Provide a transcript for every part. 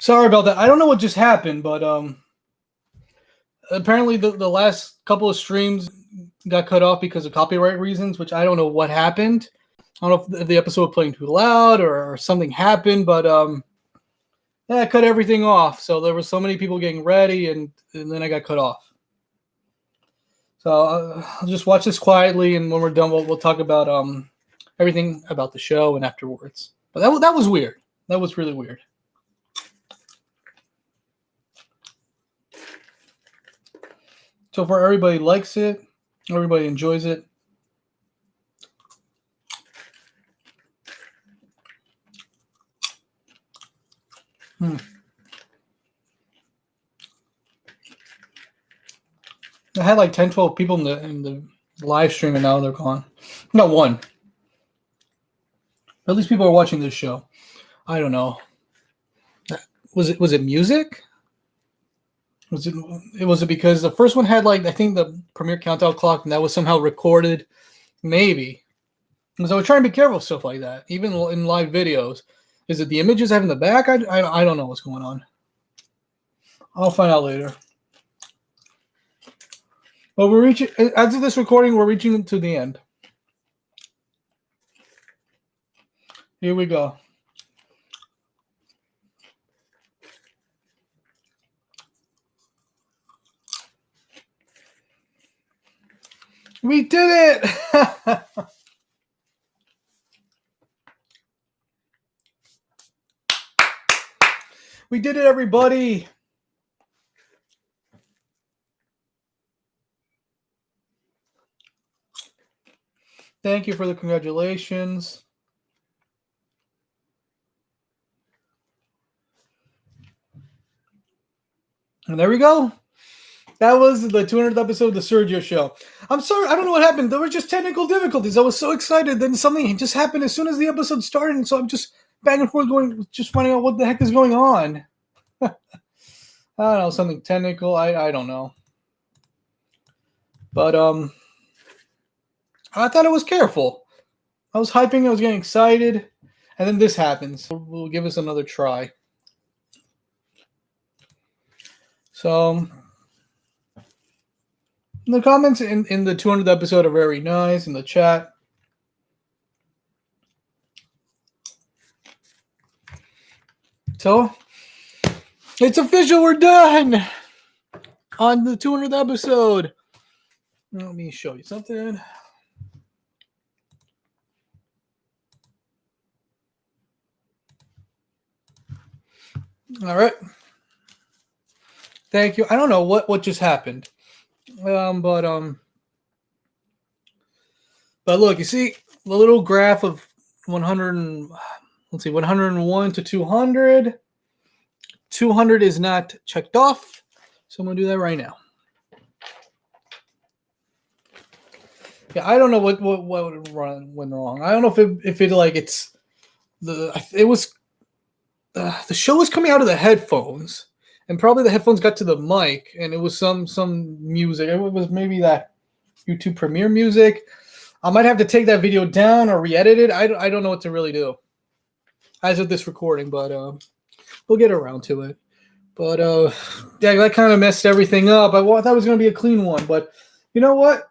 Sorry about that. I don't know what just happened, but apparently the last couple of streams got cut off because of copyright reasons, which I don't know what happened. I don't know if the episode was playing too loud or something happened, but yeah, I cut everything off. So there were so many people getting ready, and then I got cut off. So I'll just watch this quietly, and when we're done, we'll talk about everything about the show and afterwards. But that was weird. That was really weird. So far, everybody likes it. Everybody enjoys it. I had like 10, 12 people in the live stream, and now they're gone. Not one. At least people are watching this show. I don't know. Was it music? Was it because the first one had like, I think, the premiere countdown clock, and that was somehow recorded? Maybe. So we're trying to be careful with stuff like that, even in live videos. Is it the images I have in the back? I don't know what's going on. I'll find out later. But we're reaching, as of this recording, we're reaching to the end. Here we go. We did it! We did it, everybody! Thank you for the congratulations. And there we go. That was the 200th episode of the Sergio Show. I'm sorry, I don't know what happened. There were just technical difficulties. I was so excited. Then something just happened as soon as the episode started. And so I'm just back and forth going, just finding out what the heck is going on. I don't know, something technical. I don't know. But I thought it was careful. I was hyping. I was getting excited. And then this happens. We'll give us another try. So the comments in the 200th episode are very nice in the chat. So it's official. We're done on the 200th episode. Let me show you something. All right. Thank you. I don't know what just happened. But look, you see the little graph of 100 and, let's see, 101 to 200. 200 is not checked off, so I'm gonna do that right now. Yeah, I don't know what went wrong. I don't know if it like it's the show was coming out of the headphones, and probably the headphones got to the mic, and it was some music. It was maybe that YouTube Premiere music. I might have to take that video down or re-edit it. I don't know what to really do as of this recording, but we'll get around to it. But yeah, that kind of messed everything up. I thought it was going to be a clean one, but you know what?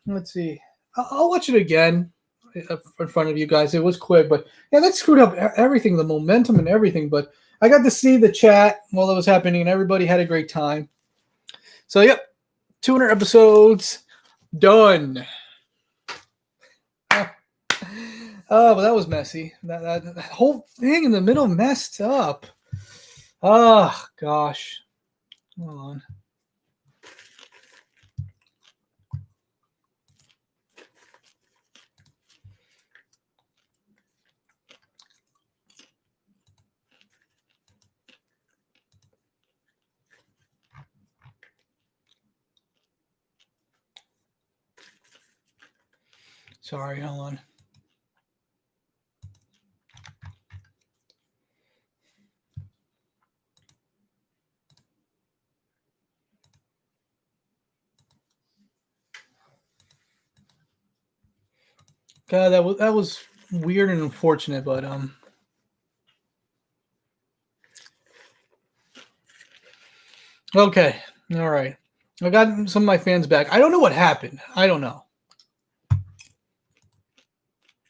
Let's see. I'll watch it again in front of you guys. It was quick, but yeah, that screwed up everything, the momentum and everything. But I got to see the chat while it was happening, and everybody had a great time. So, yep, 200 episodes done. Oh, but that was messy. That whole thing in the middle messed up. Oh, gosh. Hold on. Sorry, hold on. God, that was weird and unfortunate, but Okay. All right. I got some of my fans back. I don't know what happened. I don't know.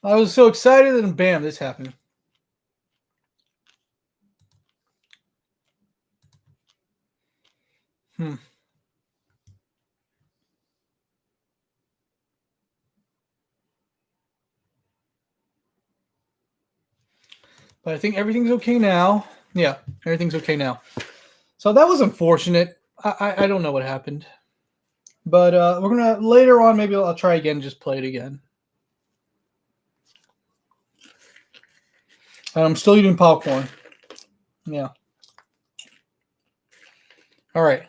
I was so excited and bam, this happened. Hmm. But I think everything's okay now. Yeah, everything's okay now. So that was unfortunate. I don't know what happened. But we're gonna later on. Maybe I'll try again. Just play it again. I'm still eating popcorn. Yeah. All right.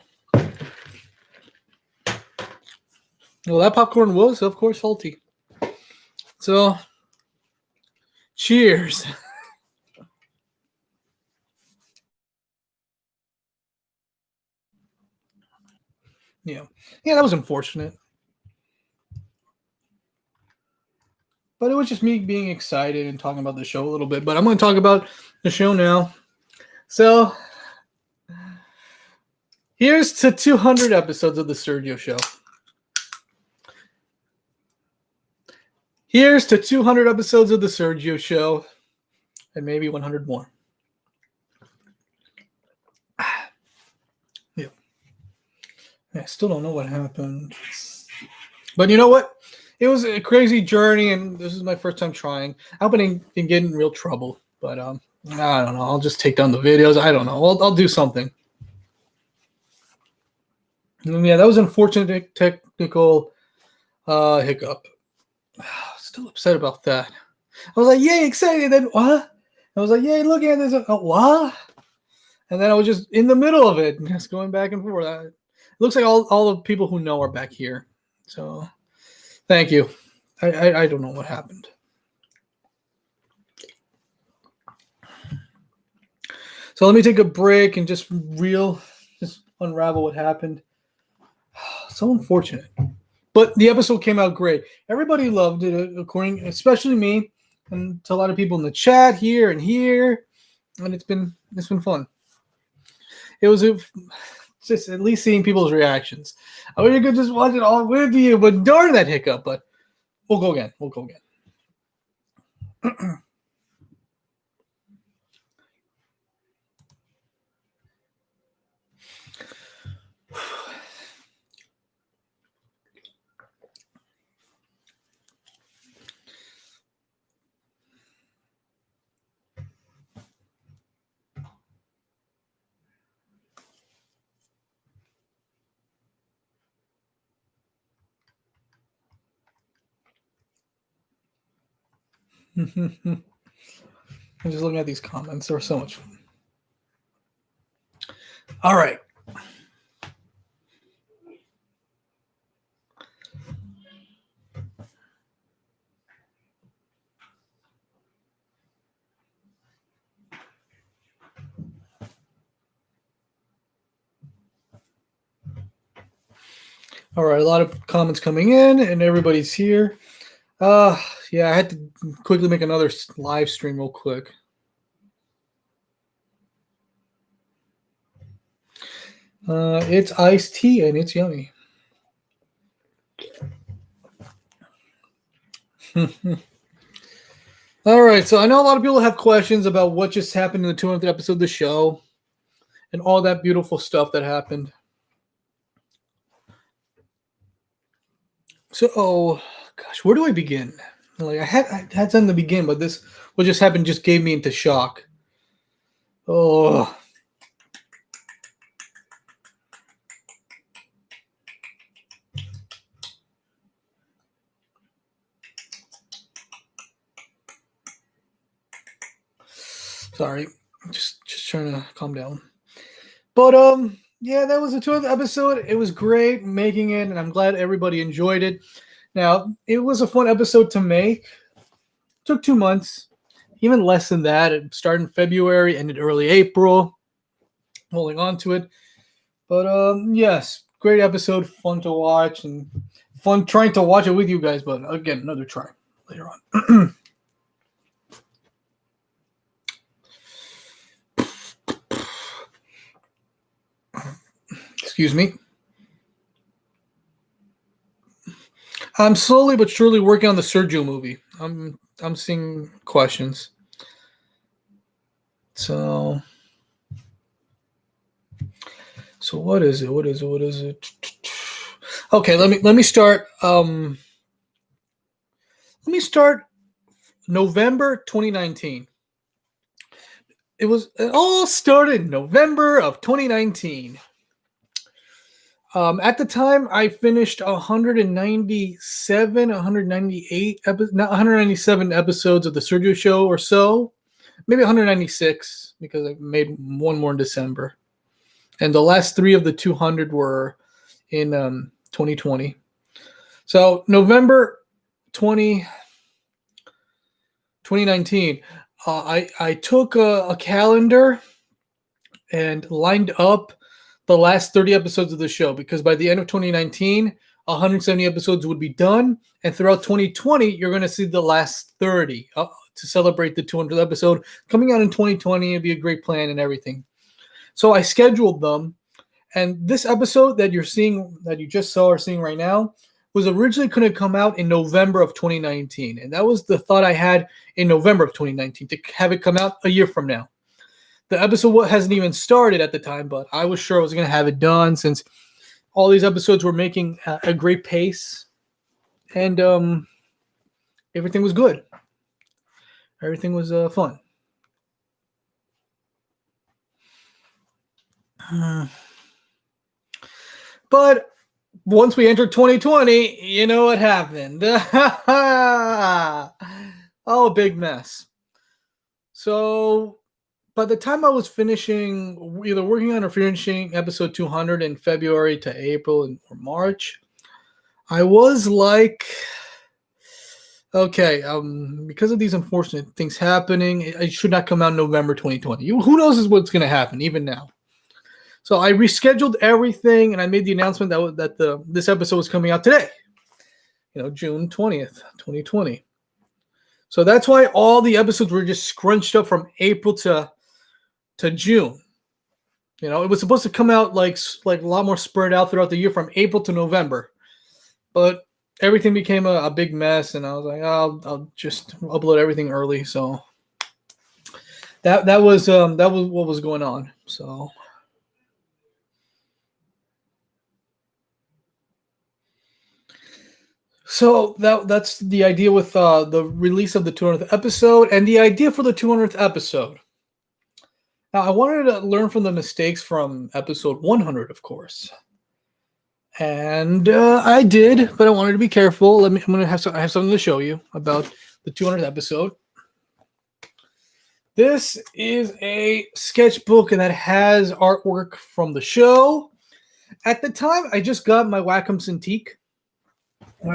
Well, that popcorn was, of course, salty. So, cheers. Yeah. Yeah, that was unfortunate. But it was just me being excited and talking about the show a little bit. But I'm going to talk about the show now. So, here's to 200 episodes of the Sergio Show. Here's to 200 episodes of the Sergio Show, and maybe 100 more. Yeah. I still don't know what happened. But you know what? It was a crazy journey, and this is my first time trying. I hope I didn't get in real trouble. But I don't know. I'll just take down the videos. I don't know. I'll do something. And yeah, that was an unfortunate technical hiccup. Still upset about that. I was like, yay, excited. Then what? I was like, yay, looking at this. What? And then I was just in the middle of it, just going back and forth. It looks like all the people who know are back here. So thank you. I don't know what happened. So let me take a break and just unravel what happened. So unfortunate. But the episode came out great. Everybody loved it, especially me, and to a lot of people in the chat here and here. And it's been fun. It was just at least seeing people's reactions. I wish I could just watch it all with you, but darn that hiccup. But we'll go again. I'm just looking at these comments. They were so much fun. All right. All right. A lot of comments coming in, and everybody's here. Yeah, I had to quickly make another live stream real quick. It's iced tea and it's yummy. All right, so I know a lot of people have questions about what just happened in the 200th episode of the show and all that beautiful stuff that happened. So, gosh, where do I begin? Like I had something to begin, but this what just happened just gave me into shock. Oh, sorry, just trying to calm down. But yeah, that was the 200th episode. It was great making it, and I'm glad everybody enjoyed it. Now, it was a fun episode to make. Took 2 months, even less than that. It started in February, ended early April. Holding on to it, but yes, great episode, fun to watch, and fun trying to watch it with you guys. But again, another try later on. Excuse me. I'm slowly but surely working on the Sergio movie. I'm seeing questions. So what is it? What is it? What is it? Okay, let me start. Let me start November 2019. It all started November of 2019. At the time, I finished 197 episodes of the Sergio Show or so. Maybe 196 because I made one more in December. And the last 3 of the 200 were in 2020. So November 2019, I took a calendar and lined up the last 30 episodes of the show because by the end of 2019, 170 episodes would be done. And throughout 2020, you're going to see the last 30 to celebrate the 200th episode coming out in 2020. It'd be a great plan and everything. So I scheduled them. And this episode that you're seeing, that you just saw or seeing right now, was originally going to come out in November of 2019. And that was the thought I had in November of 2019 to have it come out a year from now. The episode hasn't even started at the time, but I was sure I was going to have it done since all these episodes were making a great pace. And everything was good. Everything was fun. But once we entered 2020, you know what happened. Oh, big mess. So by the time I was finishing, either working on or finishing episode 200 in February to April or March, I was like, okay, because of these unfortunate things happening, it should not come out in November 2020. Who knows what's going to happen, even now. So I rescheduled everything, and I made the announcement that this episode was coming out today, June 20th, 2020. So that's why all the episodes were just scrunched up from April to June. It was supposed to come out like a lot more spread out throughout the year from April to November. But everything became a big mess, and I was like, I'll just upload everything early. So that was what was going on. So that's the idea with the release of the 200th episode and the idea for the 200th episode. Now, I wanted to learn from the mistakes from episode 100, of course. And I did, but I wanted to be careful. I have something to show you about the 200th episode. This is a sketchbook, and that has artwork from the show. At the time, I just got my Wacom Cintiq. And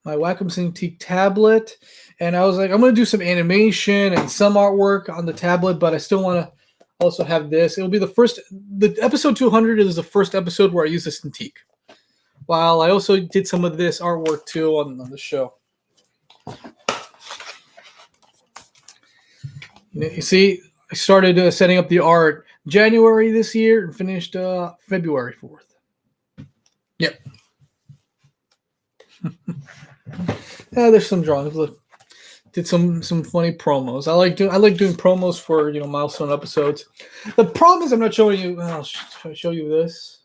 my Wacom Cintiq tablet, and I was like, I'm going to do some animation and some artwork on the tablet, but I still want to also have this. It'll be the episode 200 is the first episode where I use the Cintiq, while I also did some of this artwork too on the show. You see, I started setting up the art January this year and finished February 4th. Yep. There's some drawings. Look, did some funny promos. I like doing promos for milestone episodes. The problem is I'm not showing you. I'll show you this.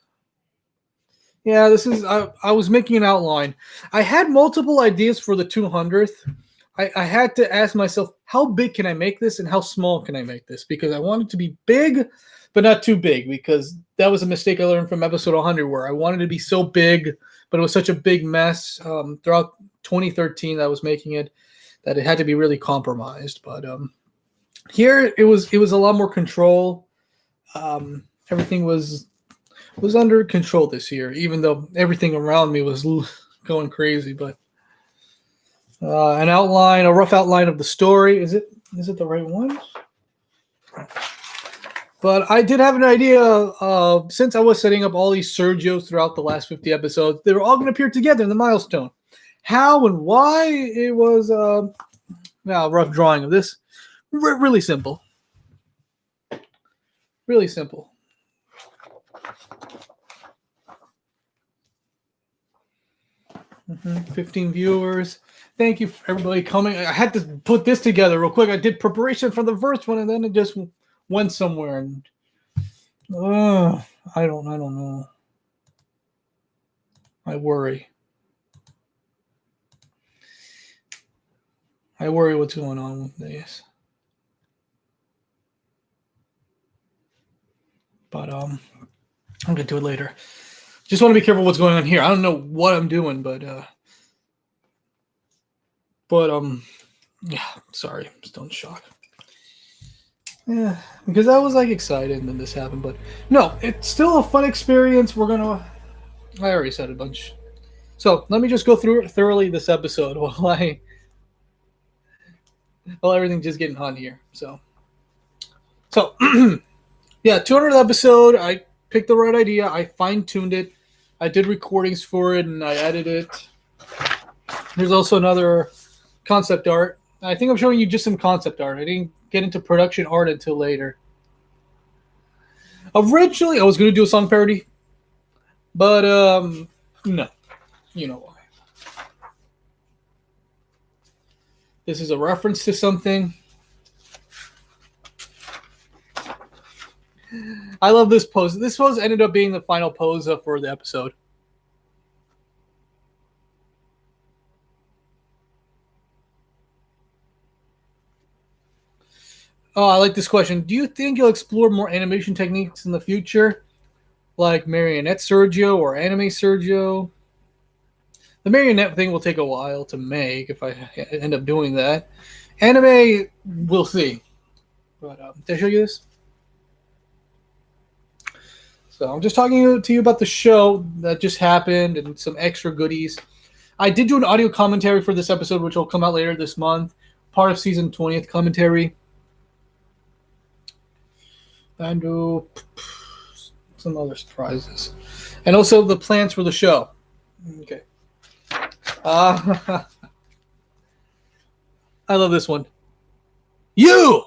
Yeah, this is. I was making an outline. I had multiple ideas for the 200th. I had to ask myself, how big can I make this and how small can I make this? Because I wanted to be big, but not too big, because that was a mistake I learned from episode 100 where I wanted to be so big, but it was such a big mess throughout 2013 that I was making it that it had to be really compromised. But here it was a lot more control. Everything was under control this year, even though everything around me was going crazy. But a rough outline of the story. Is it the right one? But I did have an idea, since I was setting up all these Sergios throughout the last 50 episodes, they were all going to appear together in the milestone. How and why? It was a rough drawing of this. Really simple. Really simple. Mm-hmm. 15 viewers. Thank you for everybody coming. I had to put this together real quick. I did preparation for the first one, and then it just went somewhere. And I don't know. I worry. I worry what's going on with this. But I'm gonna do it later. Just want to be careful what's going on here. I don't know what I'm doing, but yeah, sorry, I'm still in shock. Yeah, because I was like excited and then this happened, but no, it's still a fun experience. I already said a bunch. So let me just go through it thoroughly this episode while everything's just getting hot here. So yeah, 200th episode. I picked the right idea. I fine-tuned it. I did recordings for it and I edited it. There's also another concept art. I think I'm showing you just some concept art. I didn't get into production art until later. Originally, I was going to do a song parody, but no. You know why. This is a reference to something. I love this pose. This pose ended up being the final pose for the episode. Oh, I like this question. Do you think you'll explore more animation techniques in the future? Like marionette Sergio or anime Sergio? The marionette thing will take a while to make if I end up doing that. Anime, we'll see. But did I show you this? So I'm just talking to you about the show that just happened and some extra goodies. I did do an audio commentary for this episode, which will come out later this month. Part of season 20th commentary. And some other surprises. And also the plans for the show. Okay. I love this one. You!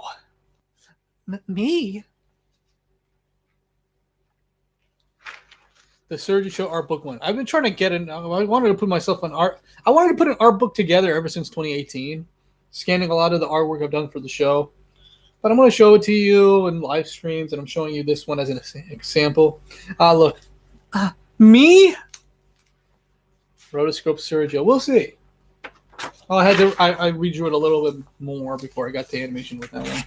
Me? The Sergio Show art book one. I've been trying to get it. I wanted to put myself on art. I wanted to put an art book together ever since 2018. Scanning a lot of the artwork I've done for the show. But I'm going to show it to you in live streams, and I'm showing you this one as an example. Look. Me? Rotoscope Sergio. We'll see. I redrew it a little bit more before I got to animation with that one.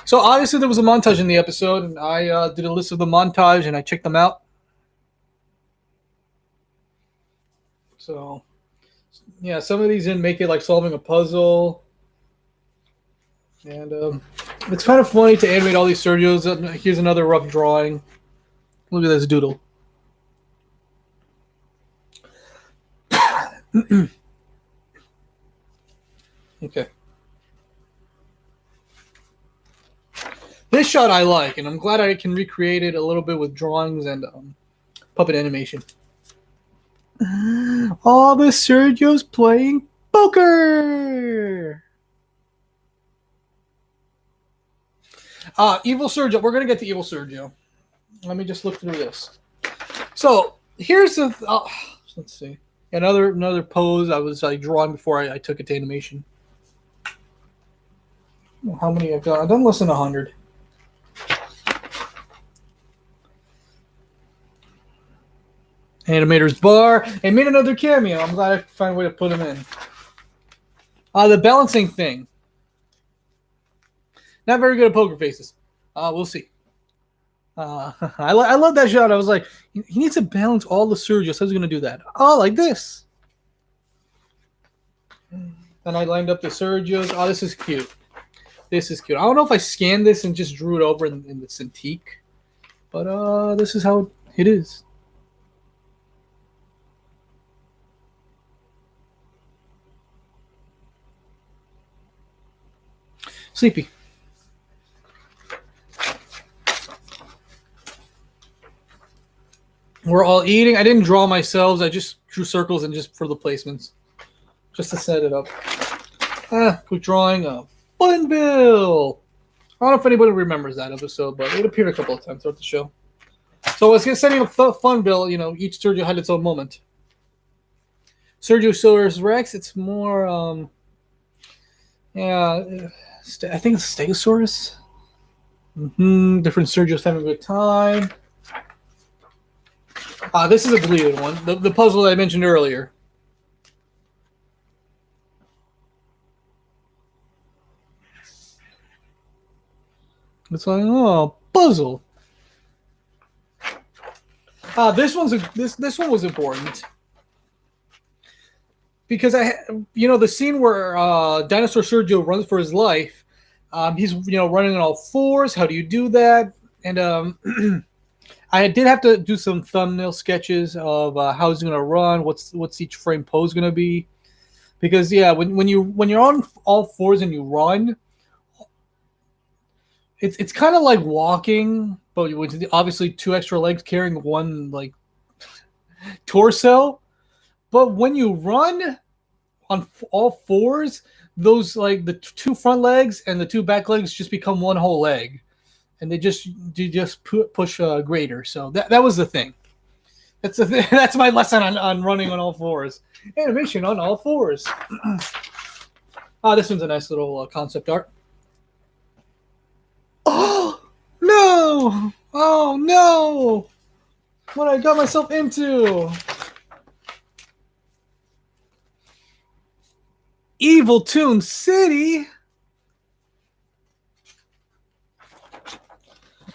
So obviously there was a montage in the episode, and I did a list of the montage, and I checked them out. So, yeah, some of these didn't make it like solving a puzzle. And it's kind of funny to animate all these Sergios. Here's another rough drawing. Look at this doodle. Okay. This shot I like, and I'm glad I can recreate it a little bit with drawings and puppet animation. All the Sergio's playing poker! Evil Sergio. We're going to get to Evil Sergio. Let me just look through this. So, here's the... let's see. Another pose I was drawing before I took it to animation. How many I've done? I've done less than 100. Animator's bar. I made another cameo. I'm glad I could find a way to put him in. The balancing thing. Not very good at poker faces. We'll see. I love that shot. I was like, he needs to balance all the Sergios. How's he going to do that? Oh, like this. And I lined up the Sergios. Oh, this is cute. This is cute. I don't know if I scanned this and just drew it over in the Cintiq. But this is how it is. Sleepy. We're all eating. I didn't draw myself. I just drew circles and just for the placements. Just to set it up. Quick drawing of Funville. I don't know if anybody remembers that episode, but it appeared a couple of times throughout the show. So it's setting up fun, Bill. Each Sergio had its own moment. Sergio Solar's Rex, it's more, yeah, I think it's Stegosaurus. Different Sergios having a good time. This is a deleted one. The puzzle that I mentioned earlier. It's like, oh, puzzle. This one was important because the scene where Dinosaur Sergio runs for his life. He's running on all fours. How do you do that? And I did have to do some thumbnail sketches of how he's gonna run. What's each frame pose gonna be? Because when you're on all fours and you run, it's kind of like walking, but with obviously two extra legs carrying one like torso. But when you run on all fours, those like the two front legs and the two back legs just become one whole leg, and they just push greater. So that was the thing. That's my lesson on running on all fours. Animation on all fours. This one's a nice little concept art. Oh no! Oh no! What I got myself into. Evil Toon City.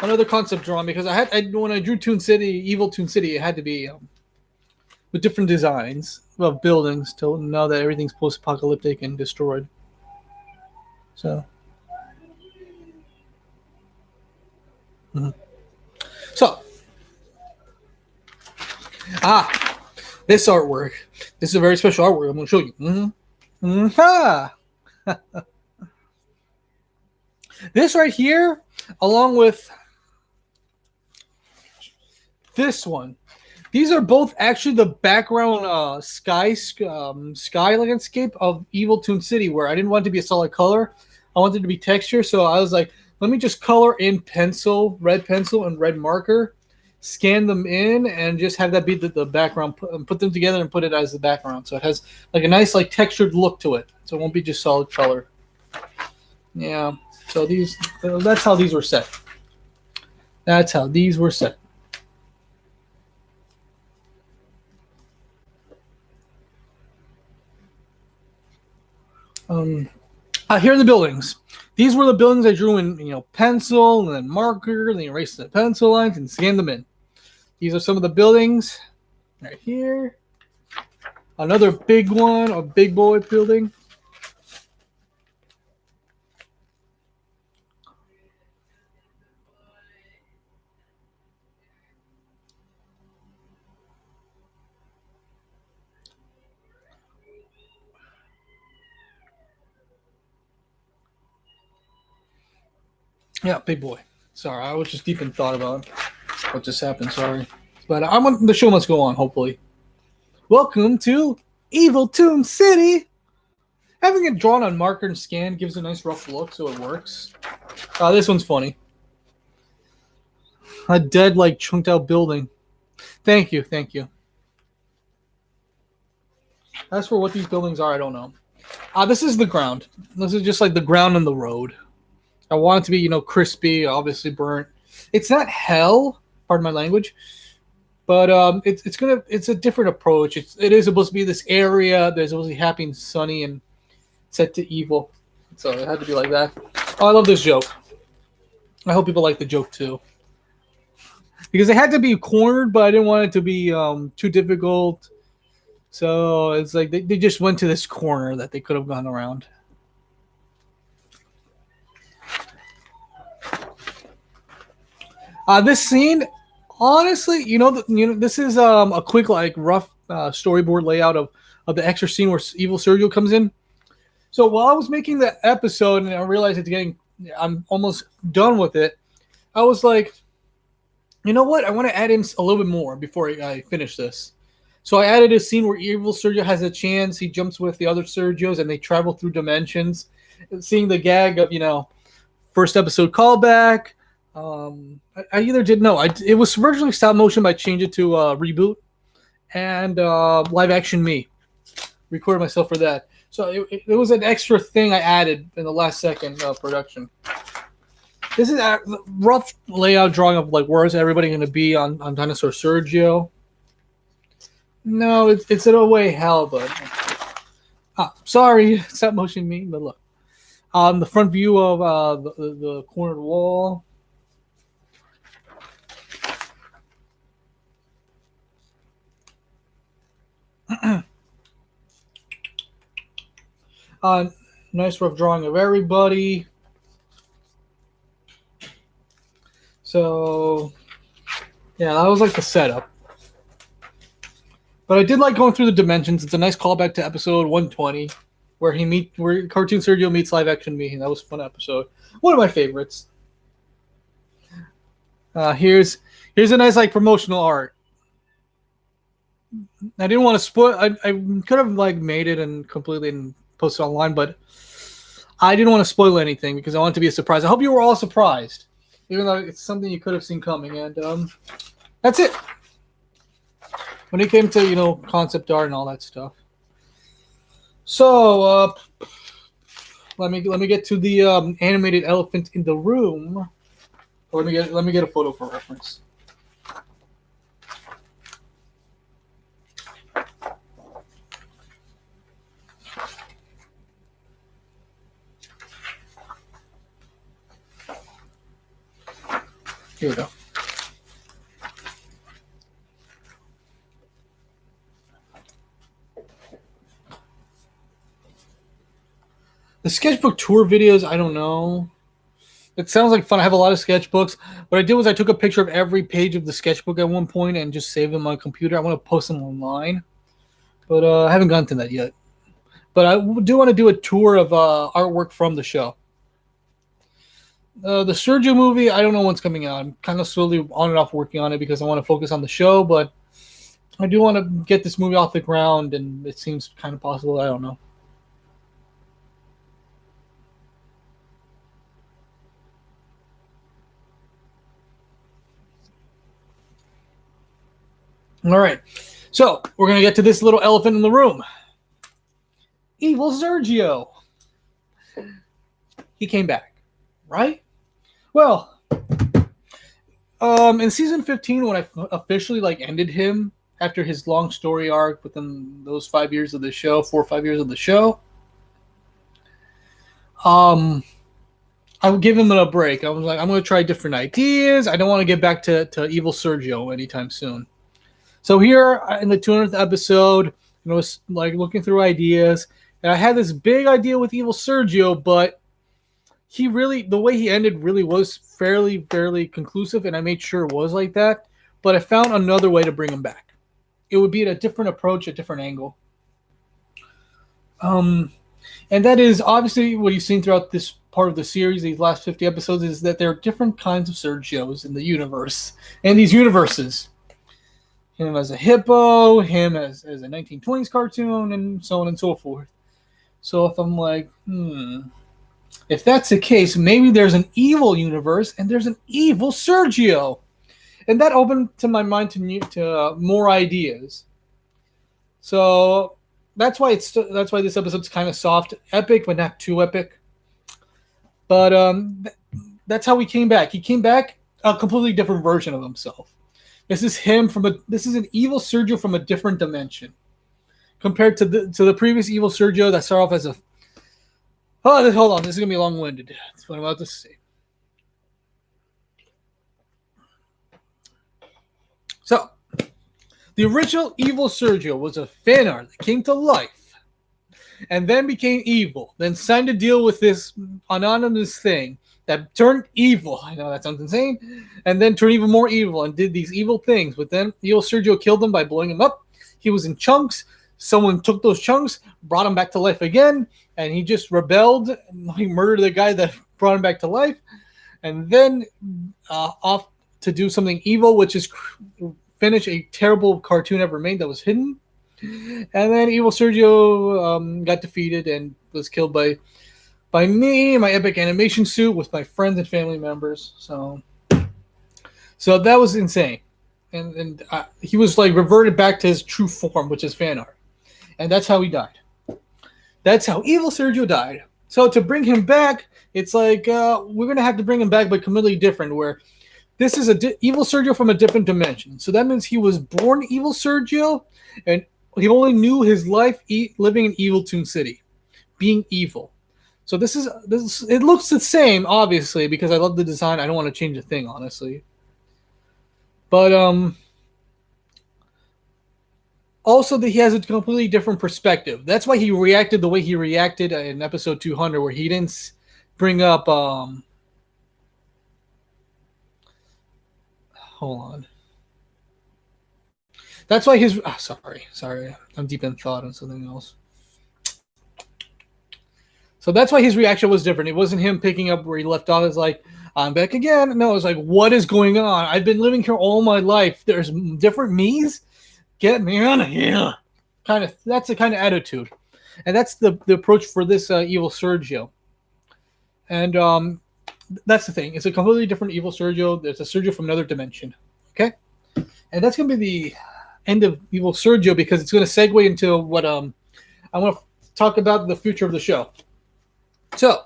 Another concept drawing because when I drew Toon City, Evil Toon City, it had to be with different designs of buildings till now that everything's post-apocalyptic and destroyed. So, so this artwork. This is a very special artwork. I'm going to show you. This right here, along with this one, these are both actually the background sky landscape of Evil Toon City, where I didn't want it to be a solid color. I wanted it to be texture, so I was like, let me just color in red pencil and red marker, scan them in, and just have that be the background, put them together and put it as the background. So it has like a nice like textured look to it. So it won't be just solid color. Yeah. So that's how these were set. That's how these were set. Here are the buildings. These were the buildings I drew in, pencil and then marker, and then erased the pencil lines and scanned them in. These are some of the buildings right here. Another big one, a big boy building. Yeah, big boy. Sorry, I was just deep in thought about what just happened. Sorry. But the show must go on, hopefully. Welcome to Evil Toon City. Having it drawn on marker and scan gives a nice rough look, so it works. This one's funny. A dead, like, chunked out building. Thank you. As for what these buildings are, I don't know. This is the ground. This is just like the ground and the road. I want it to be, crispy, obviously burnt. It's not hell, pardon my language, but it's a different approach. It is supposed to be this area that's supposed to be happy and sunny and set to evil. So it had to be like that. Oh, I love this joke. I hope people like the joke too. Because it had to be cornered, but I didn't want it to be too difficult. So it's like they just went to this corner that they could have gone around. This scene, honestly, this is a quick, like, rough storyboard layout of the extra scene where Evil Sergio comes in. So while I was making the episode and I realized I'm almost done with it, I was like, you know what? I want to add in a little bit more before I finish this. So I added a scene where Evil Sergio has a chance. He jumps with the other Sergios and they travel through dimensions. Seeing the gag of, first episode callback. I either did no. It was originally stop motion, but I changed it to reboot and live action me. Recorded myself for that. So it was an extra thing I added in the last second of production. This is a rough layout drawing of like where is everybody going to be on Dinosaur Sergio. No, it's in a way hell, but sorry, stop motion me. But look, the front view of the cornered wall. Nice rough drawing of everybody. So, yeah, that was like the setup. But I did like going through the dimensions. It's a nice callback to episode 120, where Cartoon Sergio meets live action me. That was a fun episode. One of my favorites. Here's a nice like promotional art. I didn't want to spoil. I could have like made it and completely posted online, but I didn't want to spoil anything because I want it to be a surprise. I hope you were all surprised, even though it's something you could have seen coming. And that's it. When it came to concept art and all that stuff. So let me get to the animated elephant in the room. Let me get a photo for reference. Here we go. The sketchbook tour videos, I don't know. It sounds like fun. I have a lot of sketchbooks. What I did was I took a picture of every page of the sketchbook at one point and just saved them on my computer. I want to post them online, but I haven't gotten to that yet. But I do want to do a tour of artwork from the show. The Sergio movie, I don't know when's coming out. I'm kind of slowly on and off working on it because I want to focus on the show, but I do want to get this movie off the ground, and it seems kind of possible. I don't know. All right, so we're going to get to this little elephant in the room. Evil Sergio. He came back, right? Well, in season 15, when I officially ended him after his long story arc within those 5 years of the show, 4 or 5 years of the show, I would give him a break. I was like, I'm going to try different ideas. I don't want to get back to Evil Sergio anytime soon. So here in the 200th episode, I was looking through ideas, and I had this big idea with Evil Sergio, but the way he ended really was fairly conclusive, and I made sure it was like that. But I found another way to bring him back. It would be a different approach, a different angle. And that is obviously what you've seen throughout this part of the series, these last 50 episodes, is that there are different kinds of Sergios in the universe, and these universes. Him as a hippo, him as a 1920s cartoon, and so on and so forth. So if I'm like, if that's the case, maybe there's an evil universe and there's an evil Sergio. And that opened to my mind to more ideas. So that's why this episode's kind of soft, epic, but not too epic. But that's how he came back. He came back a completely different version of himself. This is an evil Sergio from a different dimension, compared to the previous evil Sergio that started off as a. Oh, hold on, this is gonna be long-winded. That's what I'm about to say. So, the original evil Sergio was a fan art that came to life, and then became evil. Then signed a deal with this anonymous thing that turned evil. I know that sounds insane. And then turned even more evil and did these evil things. But then evil Sergio killed him by blowing him up. He was in chunks. Someone took those chunks, brought him back to life again, and he just rebelled. He murdered the guy that brought him back to life. And then off to do something evil, which is finish a terrible cartoon ever made that was hidden. And then evil Sergio got defeated and was killed by by me in my epic animation suit with my friends and family members. So that was insane, and he was like reverted back to his true form, which is fan art, and that's how he died. That's how evil Sergio died. So to bring him back, it's like we're gonna have to bring him back, but completely different. Where this is evil Sergio from a different dimension. So that means he was born evil Sergio, and he only knew his life living in Evil Toon City, being evil. So this. It looks the same, obviously, because I love the design. I don't want to change a thing, honestly. But also that he has a completely different perspective. That's why he reacted the way he reacted in episode 200, where he didn't bring up. Hold on. That's why his. Oh, sorry, I'm deep in thought on something else. So that's why his reaction was different. It wasn't him picking up where he left off. It's like, I'm back again. No, it's like, what is going on? I've been living here all my life. There's different me's. Get me out of here. That's the kind of attitude, and that's the approach for this evil Sergio. And that's the thing. It's a completely different evil Sergio. There's a Sergio from another dimension. Okay, and that's gonna be the end of evil Sergio because it's gonna segue into what I want to talk about the future of the show. So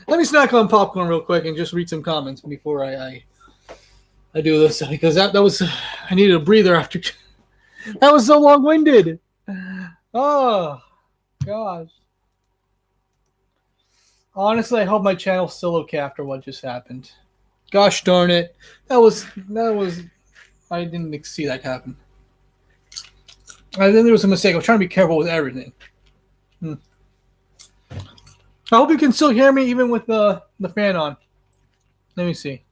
let me snack on popcorn real quick and just read some comments before I do this because that was I needed a breather after that was so long winded. Oh gosh. Honestly, I hope my channel's still okay after what just happened. Gosh darn it. That was I didn't see that happen. I think there was a mistake. I was trying to be careful with everything. I hope you can still hear me even with the fan on. Let me see.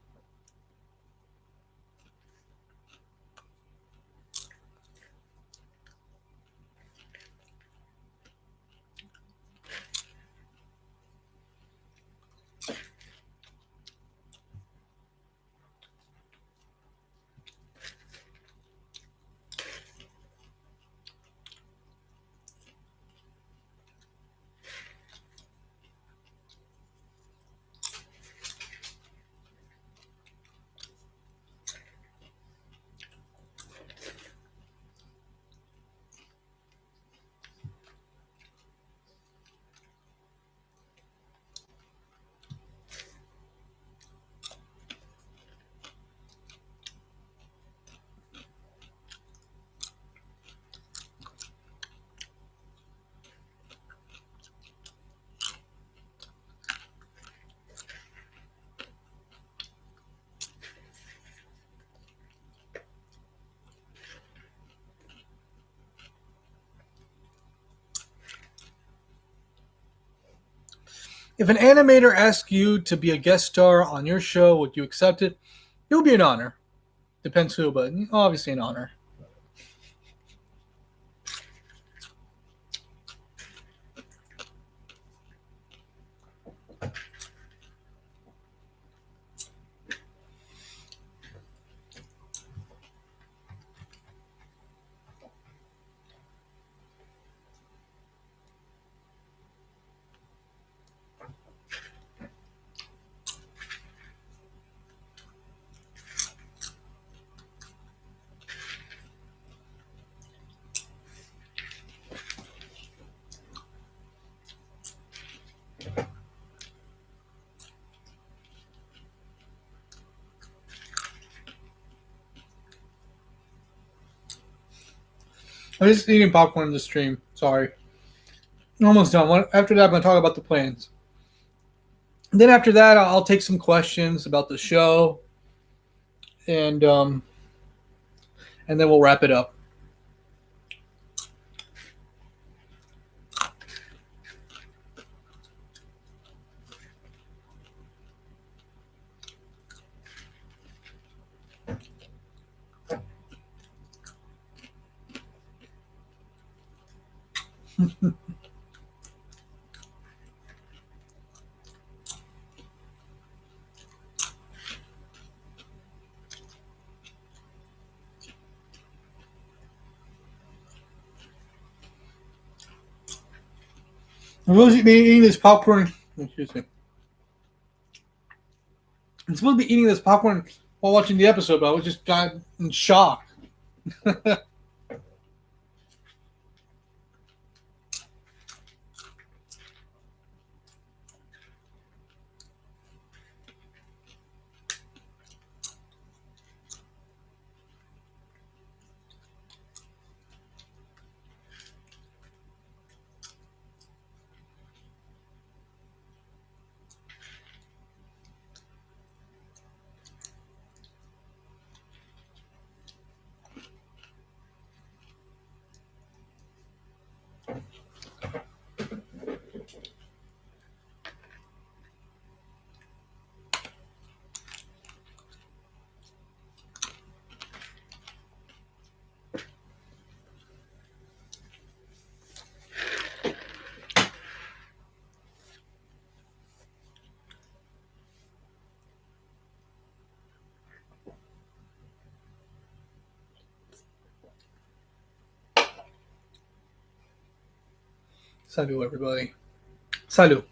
If an animator asks you to be a guest star on your show, would you accept it? It would be an honor. Depends who, but obviously an honor. I'm just eating popcorn in the stream. Sorry. Almost done. After that, I'm going to talk about the plans. And then after that, I'll take some questions about the show, and then we'll wrap it up. I'm supposed to be eating this popcorn. Excuse me. I'm supposed to be eating this popcorn while watching the episode, but I was just got in shock. Salut, everybody. Salut.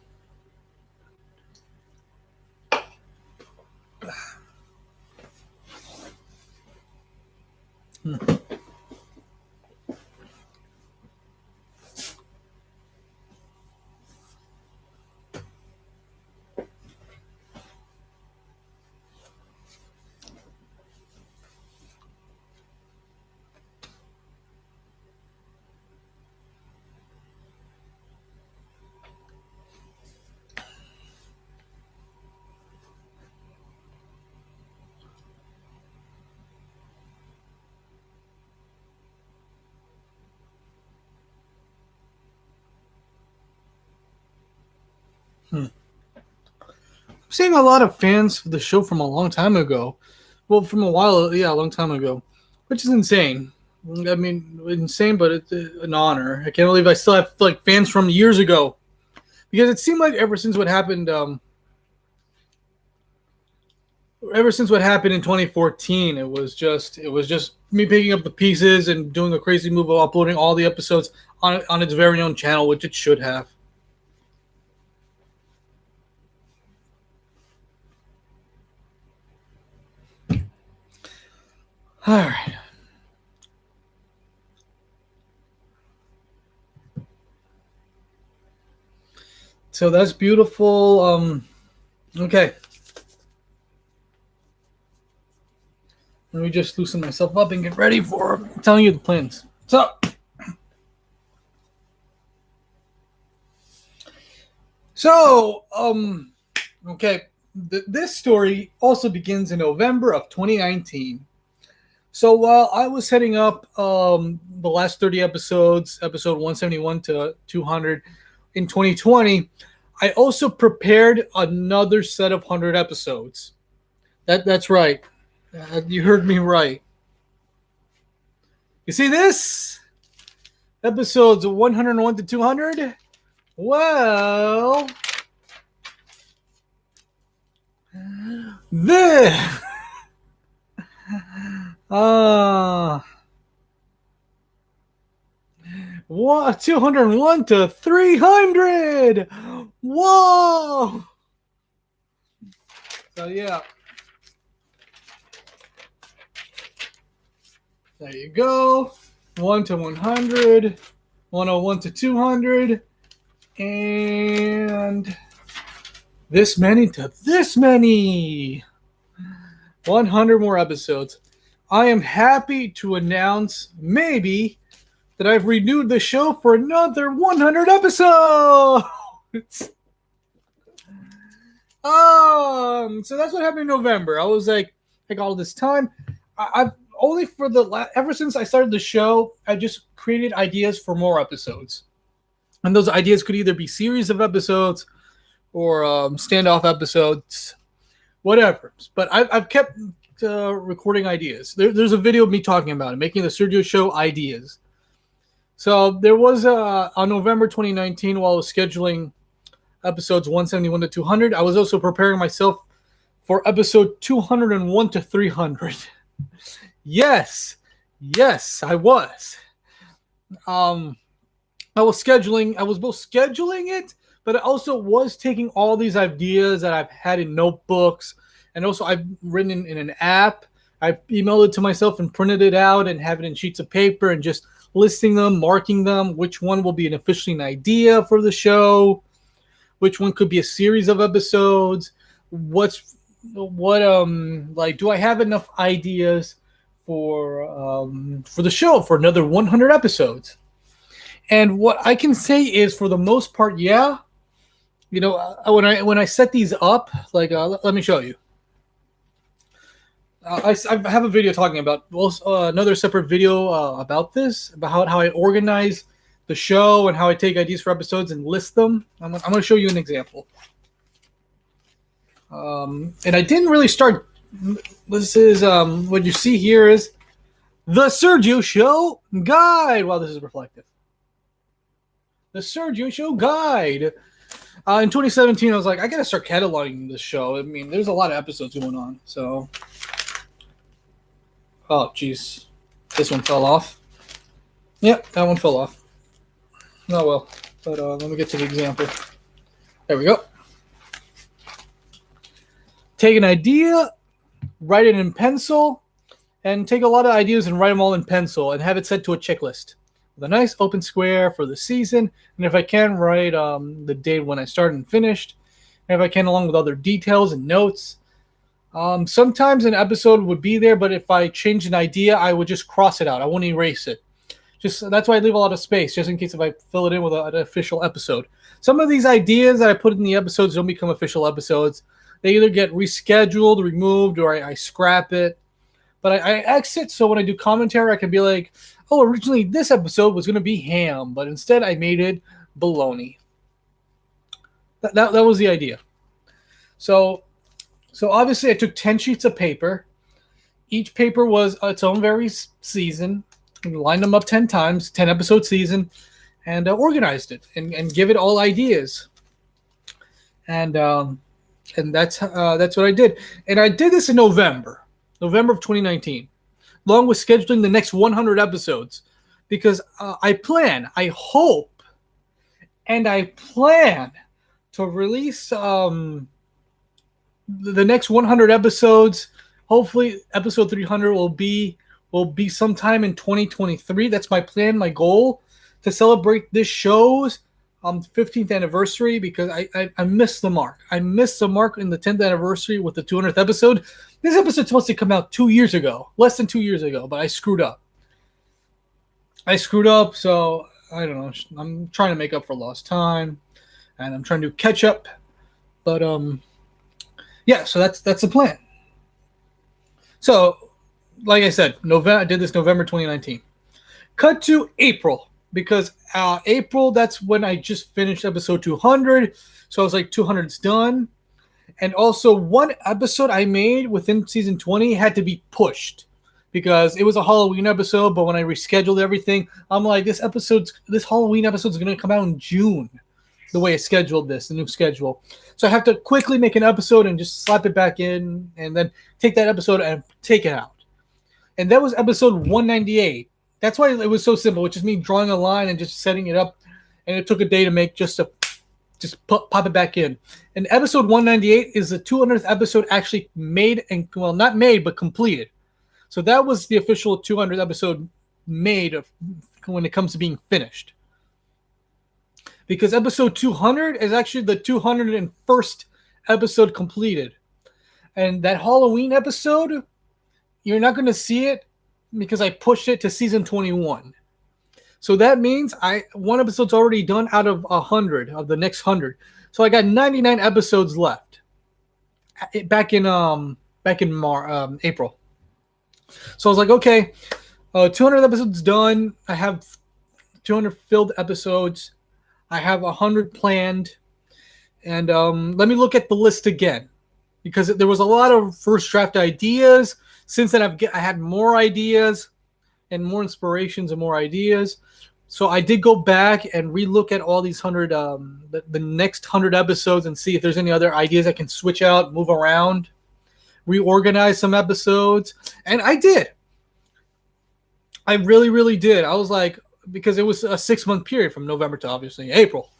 I'm seeing a lot of fans for the show from a long time ago. Well, from a while, yeah, a long time ago, which is insane. I mean, insane, but it's an honor. I can't believe I still have like fans from years ago, because it seemed like ever since what happened in 2014, it was just me picking up the pieces and doing a crazy move of uploading all the episodes on its very own channel, which it should have. All right. So that's beautiful. Okay. Let me just loosen myself up and get ready for telling you the plans. Okay. This story also begins in November of 2019. So while I was setting up the last 30 episodes, episode 171 to 200 in 2020, I also prepared another set of 100 episodes. That's right. You heard me right. You see this? Episodes 101 to 200? Well, this. 201 to 300. Whoa. So, yeah. There you go. 1 to 100. 101 to 200. And this many to this many. 100 more episodes. I am happy to announce maybe that I've renewed the show for another 100 episodes. So that's what happened in November. I was like all this time. I've only for ever since I started the show, I just created ideas for more episodes. And those ideas could either be series of episodes or standoff episodes, whatever. But I've kept recording ideas. There's a video of me talking about it, making the Sergio show ideas. So there was on November 2019, while I was scheduling episodes 171 to 200, I was also preparing myself for episode 201 to 300. Yes, I was. I was both scheduling it, but I also was taking all these ideas that I've had in notebooks, and also I've written in an app. I emailed it to myself and printed it out and have it in sheets of paper and just listing them, marking them, which one will be an officially an idea for the show, which one could be a series of episodes, like, do I have enough ideas for the show for another 100 episodes? And what I can say is, for the most part, yeah. When I set these up, like, let me show you. I have a video talking about another separate video about this, about how I organize the show and how I take ideas for episodes and list them. I'm going to show you an example. And I didn't really start. This is what you see here is the Sergio Show Guide. Wow, this is reflective. The Sergio Show Guide. In 2017, I was like, I gotta start cataloging this show. I mean, there's a lot of episodes going on. So, oh, geez, this one fell off. Yep, that one fell off. Oh well, but let me get to the example. There we go. Take an idea, write it in pencil, and take a lot of ideas and write them all in pencil and have it set to a checklist with a nice open square for the season. And if I can, write the date when I started and finished. And if I can, along with other details and notes. Sometimes an episode would be there, but if I changed an idea, I would just cross it out. I wouldn't erase it. That's why I leave a lot of space, just in case if I fill it in with an official episode. Some of these ideas that I put in the episodes don't become official episodes. They either get rescheduled, removed, or I scrap it. But I exit, so when I do commentary, I can be like, oh, originally this episode was going to be ham, but instead I made it bologna. That was the idea. So obviously I took 10 sheets of paper. Each paper was its own very season. Lined them up 10 times, 10 episode season, and organized it and give it all ideas. And that's what I did. And I did this in November of 2019, along with scheduling the next 100 episodes, because I hope, and I plan to release the next 100 episodes. Hopefully, episode 300 will be sometime in 2023. That's my plan, my goal, to celebrate this show's 15th anniversary, because I missed the mark. I missed the mark in the 10th anniversary with the 200th episode. This episode's supposed to come out 2 years ago, less than 2 years ago, but I screwed up. So I don't know. I'm trying to make up for lost time, and I'm trying to catch up. But yeah. So that's the plan. So, like I said, I did this November 2019. Cut to April, because April, that's when I just finished episode 200. So I was like, 200's done. And also, one episode I made within season 20 had to be pushed because it was a Halloween episode. But when I rescheduled everything, I'm like, this Halloween episode is going to come out in June, the way I scheduled this, the new schedule. So I have to quickly make an episode and just slap it back in, and then take that episode and take it out. And that was episode 198. That's why it was so simple, which is me drawing a line and just setting it up. And it took a day to make, just pop it back in. And episode 198 is the 200th episode actually made, and, well, not made, but completed. So that was the official 200th episode made when it comes to being finished. Because episode 200 is actually the 201st episode completed. And that Halloween episode, you're not going to see it because I pushed it to season 21. So that means one episode's already done out of 100 of the next 100. So I got 99 episodes left back in April. So I was like, okay, 200 episodes done. I have 200 filled episodes. I have 100 planned. And let me look at the list again, because there was a lot of first draft ideas. Since then, I had more ideas and more inspirations and more ideas. So I did go back and relook at all these 100, the next 100 episodes, and see if there's any other ideas I can switch out, move around, reorganize some episodes. And I did. I really, really did. I was like, because it was a 6-month period from November to obviously April.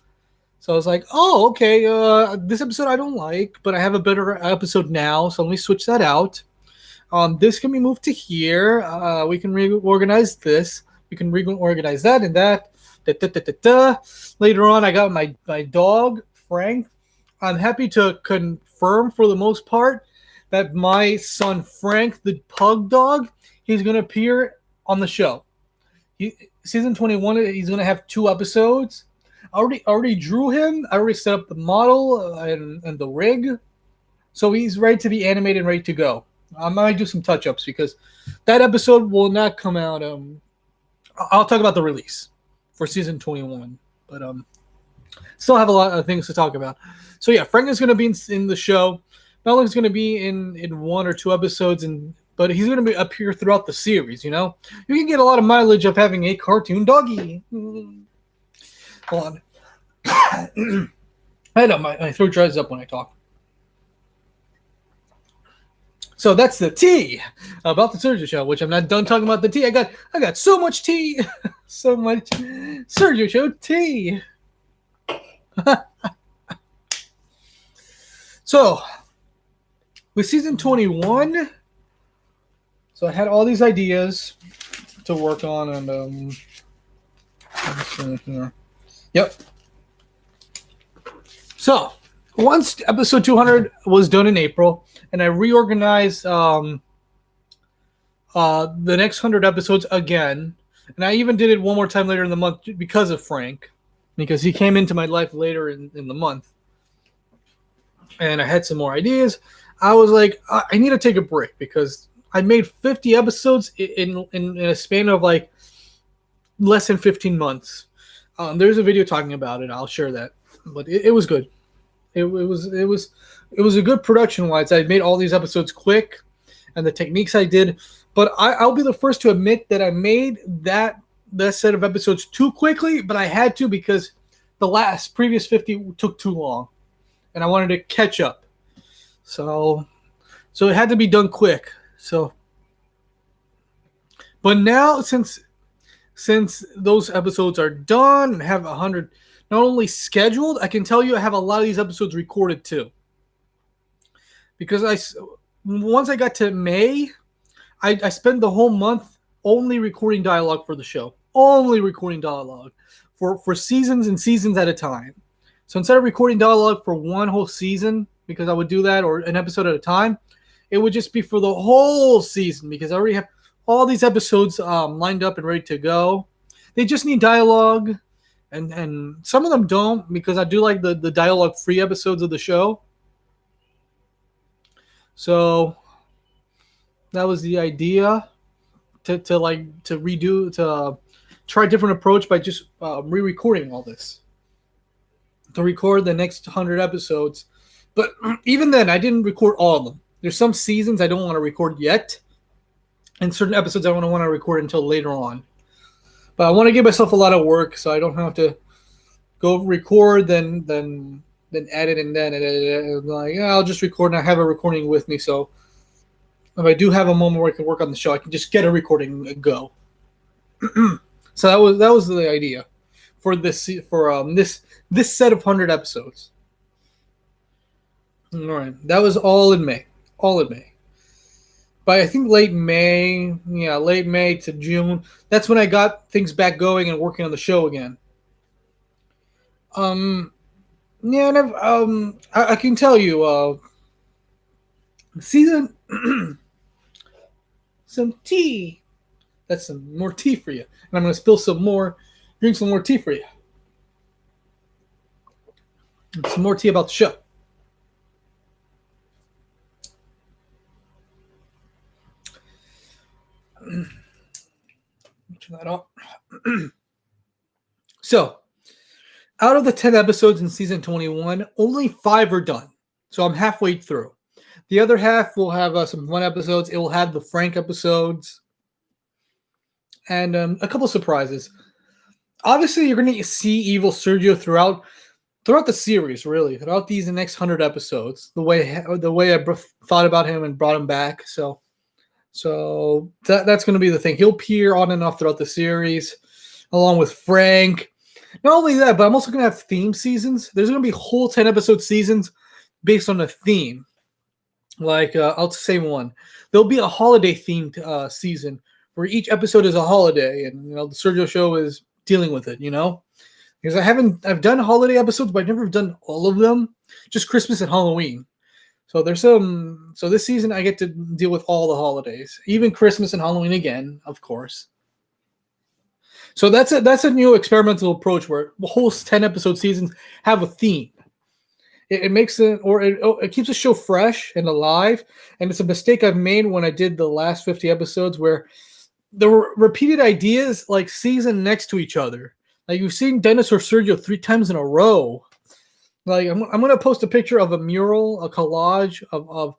So I was like, oh, okay, this episode I don't like, but I have a better episode now, so let me switch that out. This can be moved to here. We can reorganize this. We can reorganize that and that. Da, da, da, da, da. Later on, I got my dog, Frank. I'm happy to confirm for the most part that my son, Frank, the pug dog, he's going to appear on the show. Season 21, he's going to have 2 episodes. I already drew him. I already set up the model and the rig. So he's ready to be animated and ready to go. I might do some touch-ups because that episode will not come out. I'll talk about the release for season 21. But still have a lot of things to talk about. So yeah, Frank is going to be in the show. Not only is going to be in 1 or 2 episodes, but he's going to appear throughout the series, you know? You can get a lot of mileage of having a cartoon doggy. Hold on. I know my throat dries up when I talk. So that's the tea about the Sergio show, which I'm not done talking about the tea. I got so much tea. So much Sergio show tea. So with season 21, so I had all these ideas to work on, and yep. So once episode 200 was done in April, and I reorganized the next 100 episodes again, and I even did it one more time later in the month because of Frank, because he came into my life later in the month, and I had some more ideas. I was like, I need to take a break because I made 50 episodes in a span of like less than 15 months. There's a video talking about it. I'll share that. But it was good. It was a good production wise. I made all these episodes quick, and the techniques I did. But I'll be the first to admit that I made that set of episodes too quickly. But I had to because the previous 50 took too long, and I wanted to catch up. So it had to be done quick. So, but now since those episodes are done and have 100 not only scheduled, I can tell you I have a lot of these episodes recorded too. Because once I got to May, I spent the whole month only recording dialogue for the show. Only recording dialogue for seasons and seasons at a time. So instead of recording dialogue for one whole season, because I would do that, or an episode at a time, it would just be for the whole season because I already have all these episodes lined up and ready to go. They just need dialogue. And some of them don't because I do like the dialogue-free episodes of the show. So that was the idea to try a different approach by just re-recording all this. To record the next 100 episodes. But even then, I didn't record all of them. There's some seasons I don't want to record yet. And certain episodes I don't want to record until later on. But I want to give myself a lot of work so I don't have to go record, then edit, and then edit. Like, yeah, I'll just record, and I have a recording with me. So if I do have a moment where I can work on the show, I can just get a recording and go. So that was the idea for this set of 100 episodes. All right, that was all in May. All in May. By I think late May to June, that's when I got things back going and working on the show again. I can tell you, season some tea. That's some more tea for you, and I'm gonna spill some more, drink some more tea for you. And some more tea about the show. Turn that off. So, out of the 10 episodes in season 21, only 5 are done. So I'm halfway through. The other half will have some fun episodes. It will have the Frank episodes and a couple surprises. Obviously, you're going to see evil Sergio throughout the series, really, throughout these next 100 episodes. The way I thought about him and brought him back. So that's going to be the thing. He'll appear on and off throughout the series. along with Frank. Not only that, but I'm also going to have theme seasons. There's going to be whole 10 episode seasons based on a theme. Like, I'll say one. There'll be a holiday themed season where each episode is a holiday, and the Sergio show is dealing with it. Because I've done holiday episodes, but I've never done all of them. Just Christmas and Halloween. So so this season I get to deal with all the holidays, even Christmas and Halloween again, of course. So that's a new experimental approach where the whole 10 episode seasons have a theme. It makes it keeps the show fresh and alive. And it's a mistake I've made when I did the last 50 episodes where there were repeated ideas like season next to each other. Like you've seen Dennis or Sergio 3 times in a row. Like I'm going to post a picture of a mural, a collage of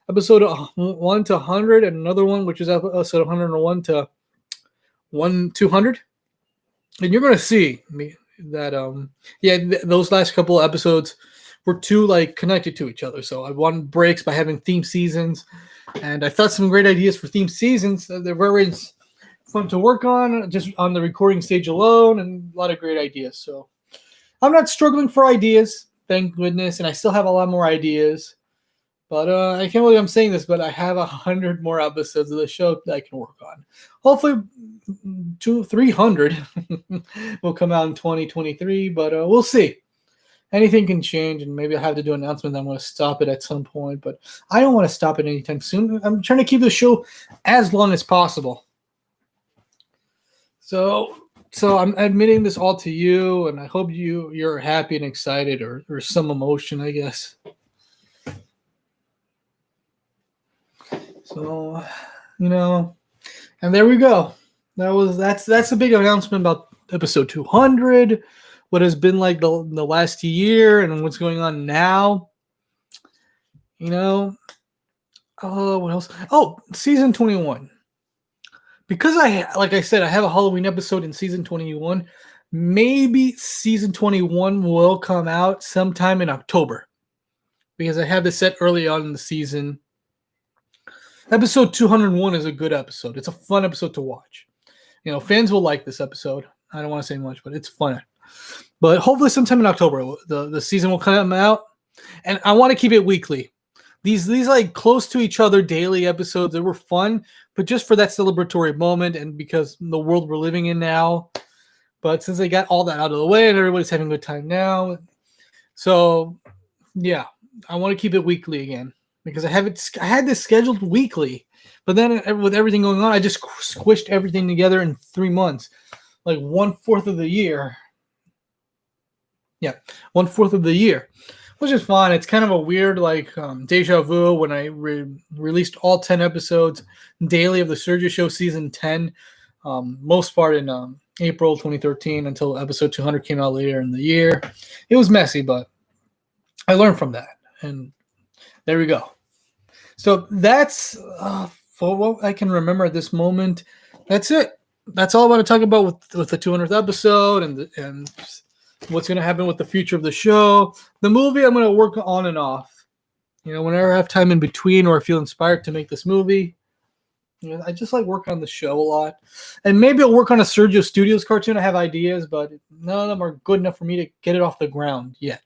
episode 1 to 100, and another one which is episode 101 to 200. And you're going to see that those last couple of episodes were too connected to each other. So I wanted breaks by having theme seasons, and I thought some great ideas for theme seasons. They're very fun to work on, just on the recording stage alone, and a lot of great ideas. So I'm not struggling for ideas, thank goodness, and I still have a lot more ideas. But I can't believe I'm saying this, but I have 100 more episodes of the show that I can work on. Hopefully, 300 will come out in 2023, but we'll see. Anything can change, and maybe I'll have to do an announcement that I'm going to stop it at some point, but I don't want to stop it anytime soon. I'm trying to keep the show as long as possible. So I'm admitting this all to you, and I hope you're happy and excited, or some emotion, I guess. So, and there we go. That's a big announcement about episode 200, what has been like the last year, and what's going on now. What else? Oh, season 21. Because like I said, I have a Halloween episode in season 21. Maybe season 21 will come out sometime in October, because I have this set early on in the season. Episode 201 is a good episode. It's a fun episode to watch. Fans will like this episode. I don't want to say much, but it's fun. But hopefully sometime in October, the season will come out. And I want to keep it weekly. These close to each other daily episodes, they were fun, but just for that celebratory moment and because the world we're living in now. But since I got all that out of the way and everybody's having a good time now, so yeah, I want to keep it weekly again. Because I had this scheduled weekly, but then with everything going on, I just squished everything together in 3 months, like 1/4 of the year. Yeah, 1/4 of the year, which is fine. It's kind of a weird deja vu when I released all 10 episodes daily of the Sergio Show season 10, most part in April 2013 until episode 200 came out later in the year. It was messy, but I learned from that, and there we go. So that's for what I can remember at this moment. That's it. That's all I want to talk about with the 200th episode and what's going to happen with the future of the show. The movie I'm going to work on and off. Whenever I have time in between or I feel inspired to make this movie. I just like working on the show a lot. And maybe I'll work on a Sergio Studios cartoon. I have ideas, but none of them are good enough for me to get it off the ground yet.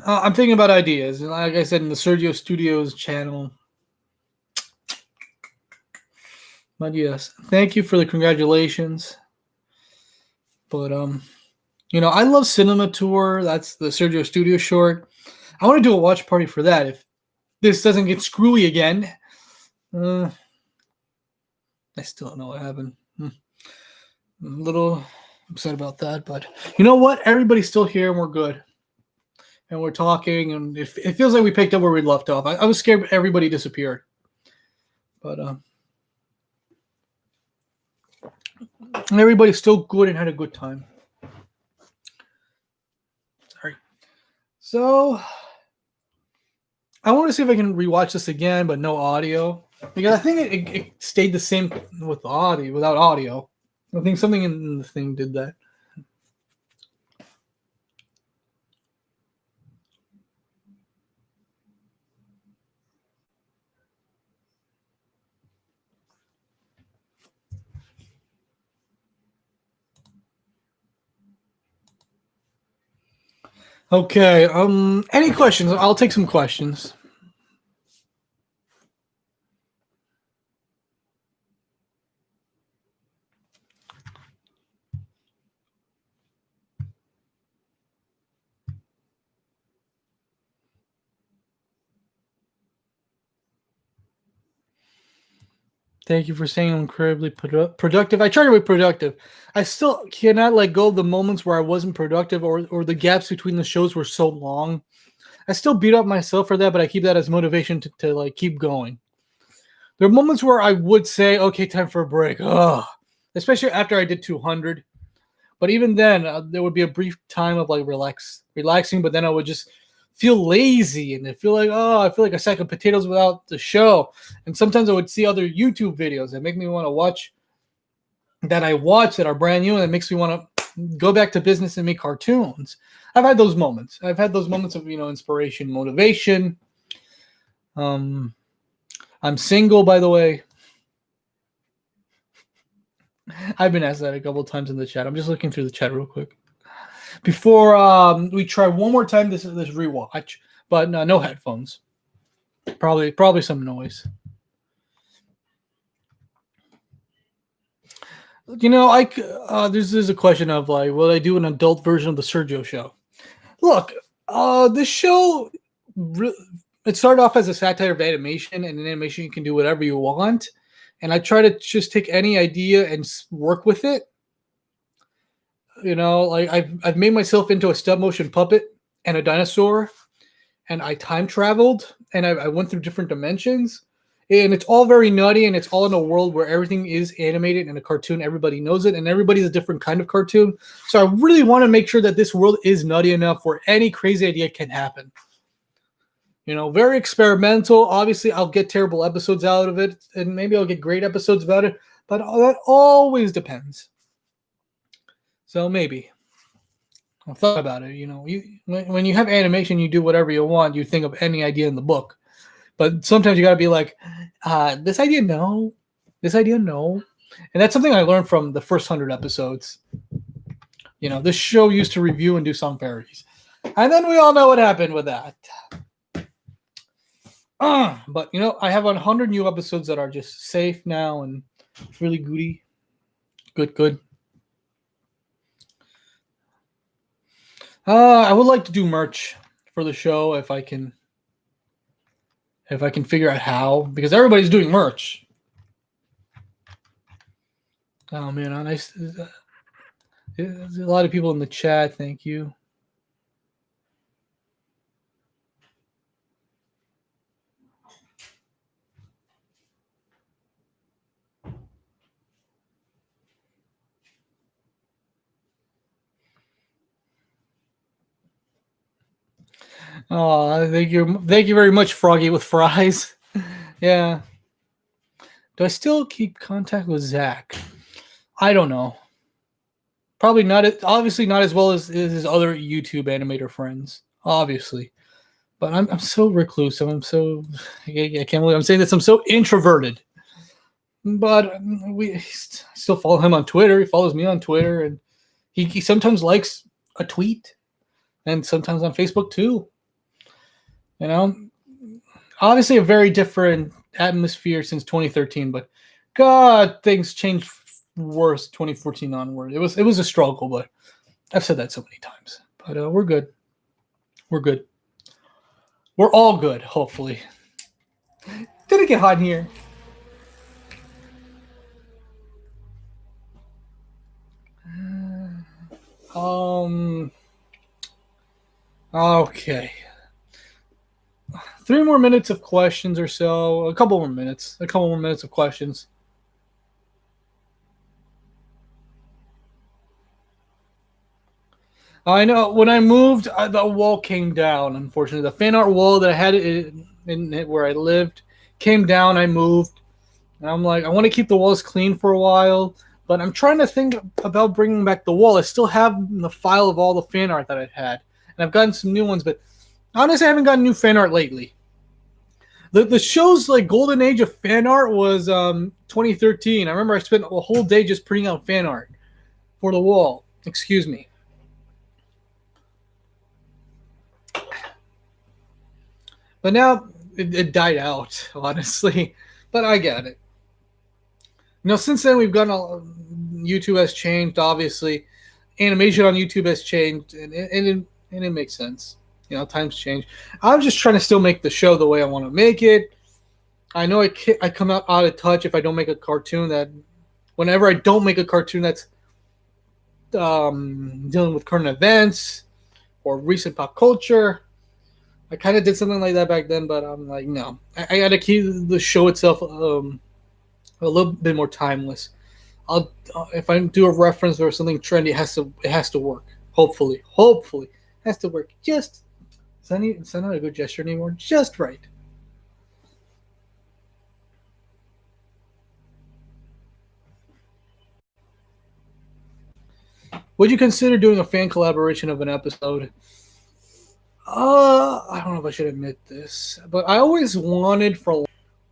I'm thinking about ideas. And like I said, in the Sergio Studios channel. But yes, thank you for the congratulations. But, I love Cinema Tour. That's the Sergio Studio short. I want to do a watch party for that. If this doesn't get screwy again. I still don't know what happened. I'm a little upset about that. But you know what? Everybody's still here and we're good. And we're talking, and it feels like we picked up where we left off. I was scared everybody disappeared. But everybody's still good and had a good time. Sorry. So I want to see if I can rewatch this again, but no audio. Because I think it stayed the same with the audio, without audio. I think something in the thing did that. Okay. Any questions? I'll take some questions. Thank you for saying I'm incredibly productive. I try to be productive. I still cannot let go of the moments where I wasn't productive, or the gaps between the shows were so long. I still beat up myself for that, but I keep that as motivation to like keep going. There are moments where I would say, okay, time for a break. Ugh. Especially after I did 200. But even then, there would be a brief time of like relaxing, but then I would just feel lazy and I feel like, oh, I feel like a sack of potatoes without the show. And sometimes I would see other YouTube videos that make me want to watch that I watch that are brand new and it makes me want to go back to business and make cartoons. I've had those moments. I've had those moments of, inspiration, motivation. I'm single, by the way. I've been asked that a couple of times in the chat. I'm just looking through the chat real quick. Before we try one more time this rewatch, but no headphones. Probably some noise. There's a question of like, will I do an adult version of the Sergio show? Look, the show it started off as a satire of animation, and in animation you can do whatever you want. And I try to just take any idea and work with it. Like I've made myself into a stop motion puppet and a dinosaur, and I time traveled and I went through different dimensions, and it's all very nutty, and it's all in a world where everything is animated and a cartoon. Everybody knows it, and everybody's a different kind of cartoon. So I really want to make sure that this world is nutty enough where any crazy idea can happen. Very experimental. Obviously, I'll get terrible episodes out of it, and maybe I'll get great episodes about it, but that always depends. So maybe. I thought about it. When you have animation, you do whatever you want. You think of any idea in the book, but sometimes you got to be like, this idea, no, this idea, no, and that's something I learned from the first 100 episodes. This show used to review and do song parodies, and then we all know what happened with that. But I have 100 new episodes that are just safe now and really goody, good. I would like to do merch for the show if I can figure out how, because everybody's doing merch. Oh man, nice. There's a lot of people in the chat. Thank you. Oh, thank you very much, Froggy with fries. Yeah. Do I still keep contact with Zach? I don't know. Probably not. Obviously, not as well as his other YouTube animator friends. Obviously, but I'm so reclusive. I can't believe I'm saying this. I'm so introverted. But we still follow him on Twitter. He follows me on Twitter, and he sometimes likes a tweet, and sometimes on Facebook too. Obviously a very different atmosphere since 2013, but God, things changed worse 2014 onward. It was a struggle, but I've said that so many times. But we're good. We're good. We're all good, hopefully. Did it get hot in here? Okay. 3 more minutes of questions or so. A couple more minutes of questions. I know when I moved, the wall came down. Unfortunately, the fan art wall that I had in where I lived came down. I moved, and I'm like, I want to keep the walls clean for a while, but I'm trying to think about bringing back the wall. I still have the file of all the fan art that I've had, and I've gotten some new ones, but honestly, I haven't gotten new fan art lately. The show's like golden age of fan art was 2013. I remember I spent a whole day just printing out fan art for the wall. Excuse me. But now it died out, honestly. But I get it. Since then we've gotten YouTube has changed. Obviously, animation on YouTube has changed, and it makes sense. Times change. I'm just trying to still make the show the way I want to make it. I know I come out of touch if I don't make a cartoon that. Whenever I don't make a cartoon that's dealing with current events or recent pop culture, I kind of did something like that back then, but I'm like, no, I got to keep the show itself a little bit more timeless. I'll if I do a reference or something trendy, it has to work. Hopefully, it has to work. Just it's not a good gesture anymore. Just right. Would you consider doing a fan collaboration of an episode? I don't know if I should admit this, but I always wanted for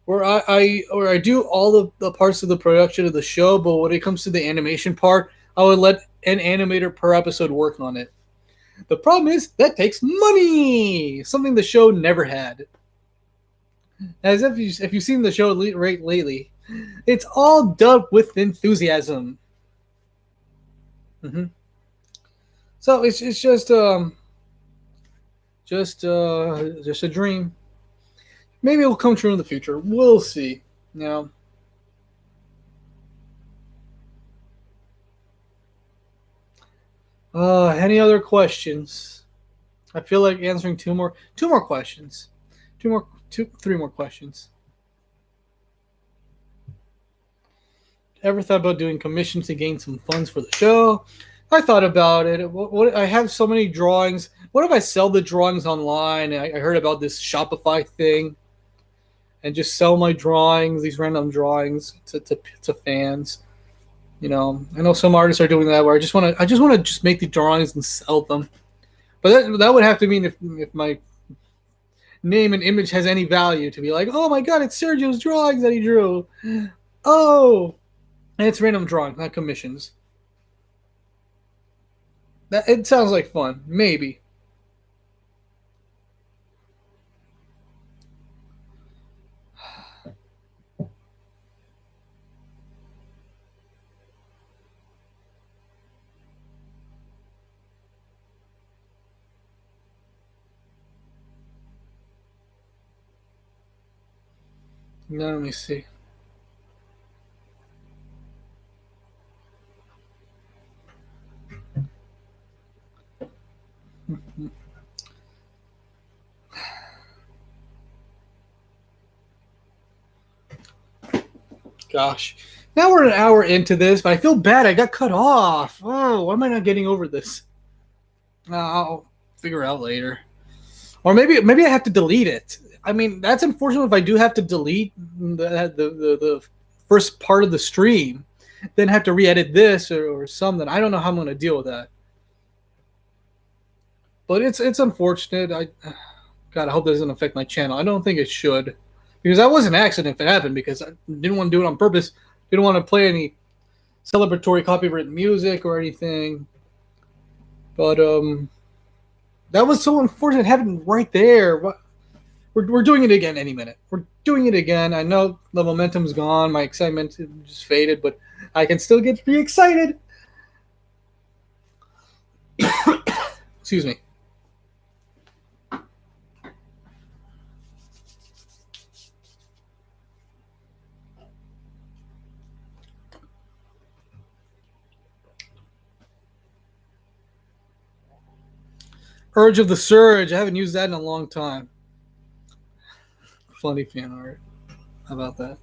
where I do all the parts of the production of the show, but when it comes to the animation part, I would let an animator per episode work on it. The problem is that takes money, something the show never had. As if you've seen the show right lately, it's all dubbed with enthusiasm. hmm So it's just a dream. Maybe it will come true in the future. We'll see. You know. Any other questions? I feel like answering two more questions, three more questions. Ever thought about doing commissions to gain some funds for the show? I thought about it. I have so many drawings. What if I sell the drawings online? I heard about this Shopify thing, and just sell my drawings, these random drawings, to fans. I know some artists are doing that where I just want to just make the drawings and sell them. But that would have to mean if my name and image has any value to be like, oh my god, it's Sergio's drawings that he drew. Oh, and it's random drawings, not commissions. That it sounds like fun, maybe. Now let me see. Gosh, now we're an hour into this, but I feel bad. I got cut off. Oh, why am I not getting over this? I'll figure it out later. Or maybe I have to delete it. I mean, that's unfortunate if I do have to delete the first part of the stream, then have to re-edit this or something. I don't know how I'm going to deal with that. But it's unfortunate. God, I hope that doesn't affect my channel. I don't think it should, because that was an accident if it happened. Because I didn't want to do it on purpose. Didn't want to play any celebratory copyrighted music or anything. But that was so unfortunate. It happened right there. We're doing it again any minute. We're doing it again. I know the momentum's gone. My excitement just faded, but I can still get re-excited. Excuse me. Urge of the Surge. I haven't used that in a long time. Funny fan art. How about that?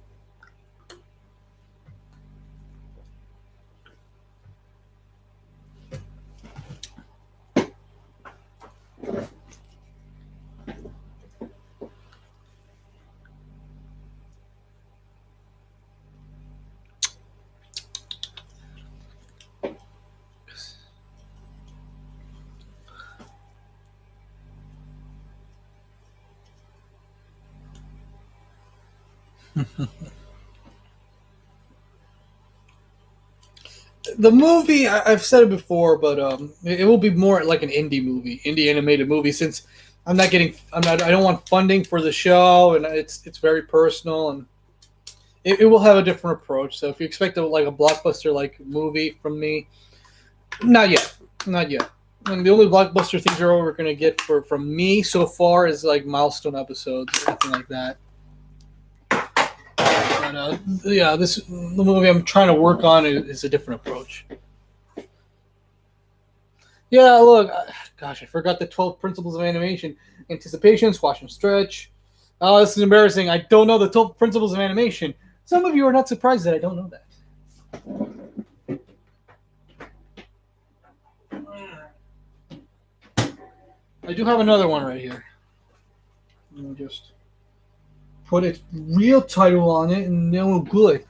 The movie, I've said it before, but it will be more like an indie movie, indie animated movie, since I'm not getting. I'm not. I don't want funding for the show, and it's very personal, and it will have a different approach. So if you expect like a blockbuster like movie from me, not yet, not yet. And the only blockbuster things we're gonna get from me so far is like milestone episodes or anything like that. But yeah, the movie I'm trying to work on is a different approach. Yeah, look, gosh, I forgot the 12 principles of animation: anticipation, squash and stretch. Oh, this is embarrassing. I don't know the 12 principles of animation. Some of you are not surprised that I don't know that. I do have another one right here. Let me just put its real title on it, and then we're good.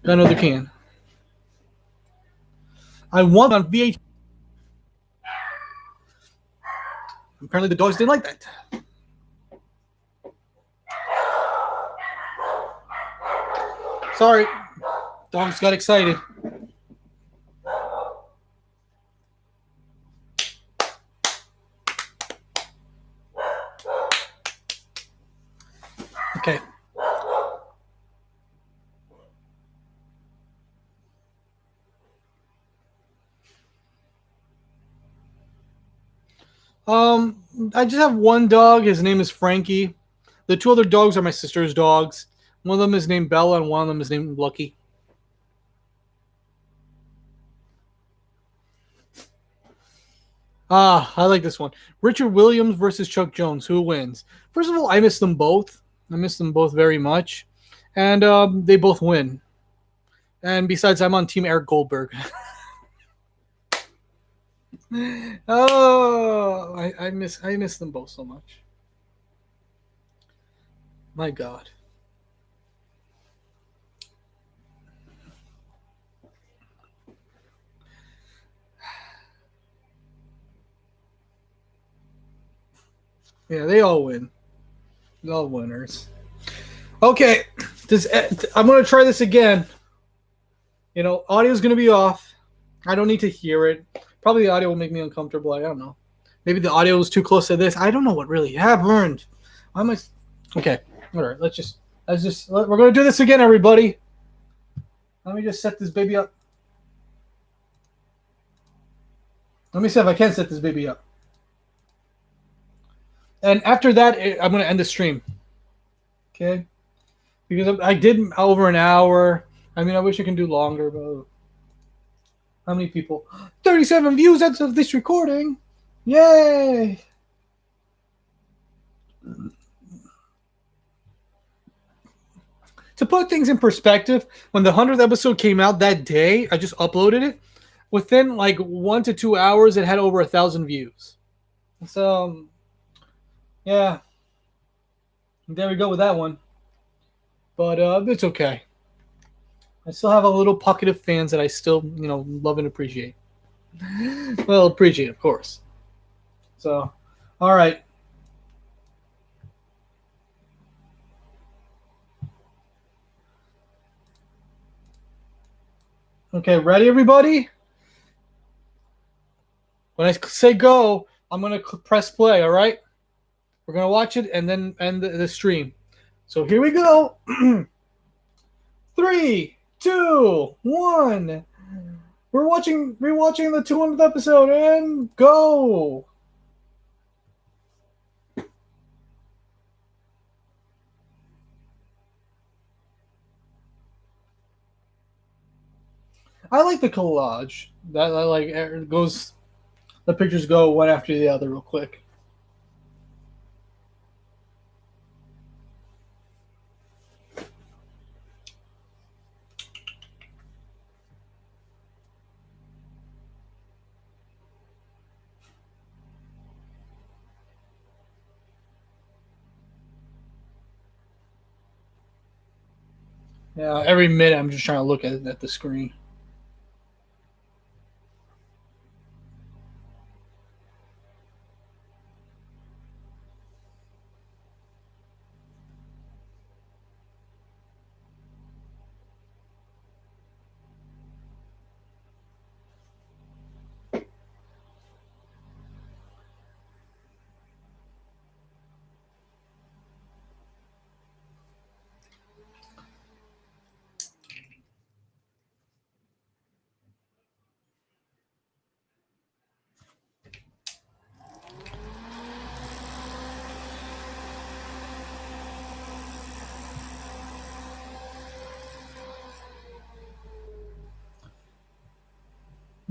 Got another can. I want on VH. Apparently, the dogs didn't like that. Sorry, dogs got excited. Okay. I just have one dog. His name is Frankie. The two other dogs are my sister's dogs. One of them is named Bella, and one of them is named Lucky. Ah, I like this one. Richard Williams versus Chuck Jones. Who wins? First of all, I miss them both. I miss them both very much. And they both win. And besides, I'm on Team Eric Goldberg. Oh, I miss them both so much. My God. Yeah, they all win. They're all winners. Okay, I'm gonna try this again. You know, audio's gonna be off. I don't need to hear it. Probably the audio will make me uncomfortable. I don't know. Maybe the audio was too close to this. I don't know what really happened. Why am I? Okay, all right. We're gonna do this again, everybody. Let me just set this baby up. Let me see if I can set this baby up. And after that, I'm gonna end the stream. Okay, because I did over an hour. I mean, I wish I can do longer, but how many people? 37 views as of this recording. Yay! To put things in perspective, when the 100th episode came out that day, I just uploaded it. Within like 1 to 2 hours, it had over 1,000 views. So, yeah, there we go with that one. But it's okay. I still have a little pocket of fans that I still, love and appreciate. Well, appreciate, of course. So, all right. Okay, ready, everybody? When I say go, I'm going to press play, all right? We're going to watch it and then end the stream. So here we go. 3, 2, 1. We're rewatching the 200th episode and go. I like the collage. That like it goes. The pictures go one after the other real quick. Yeah, every minute I'm just trying to look at the screen.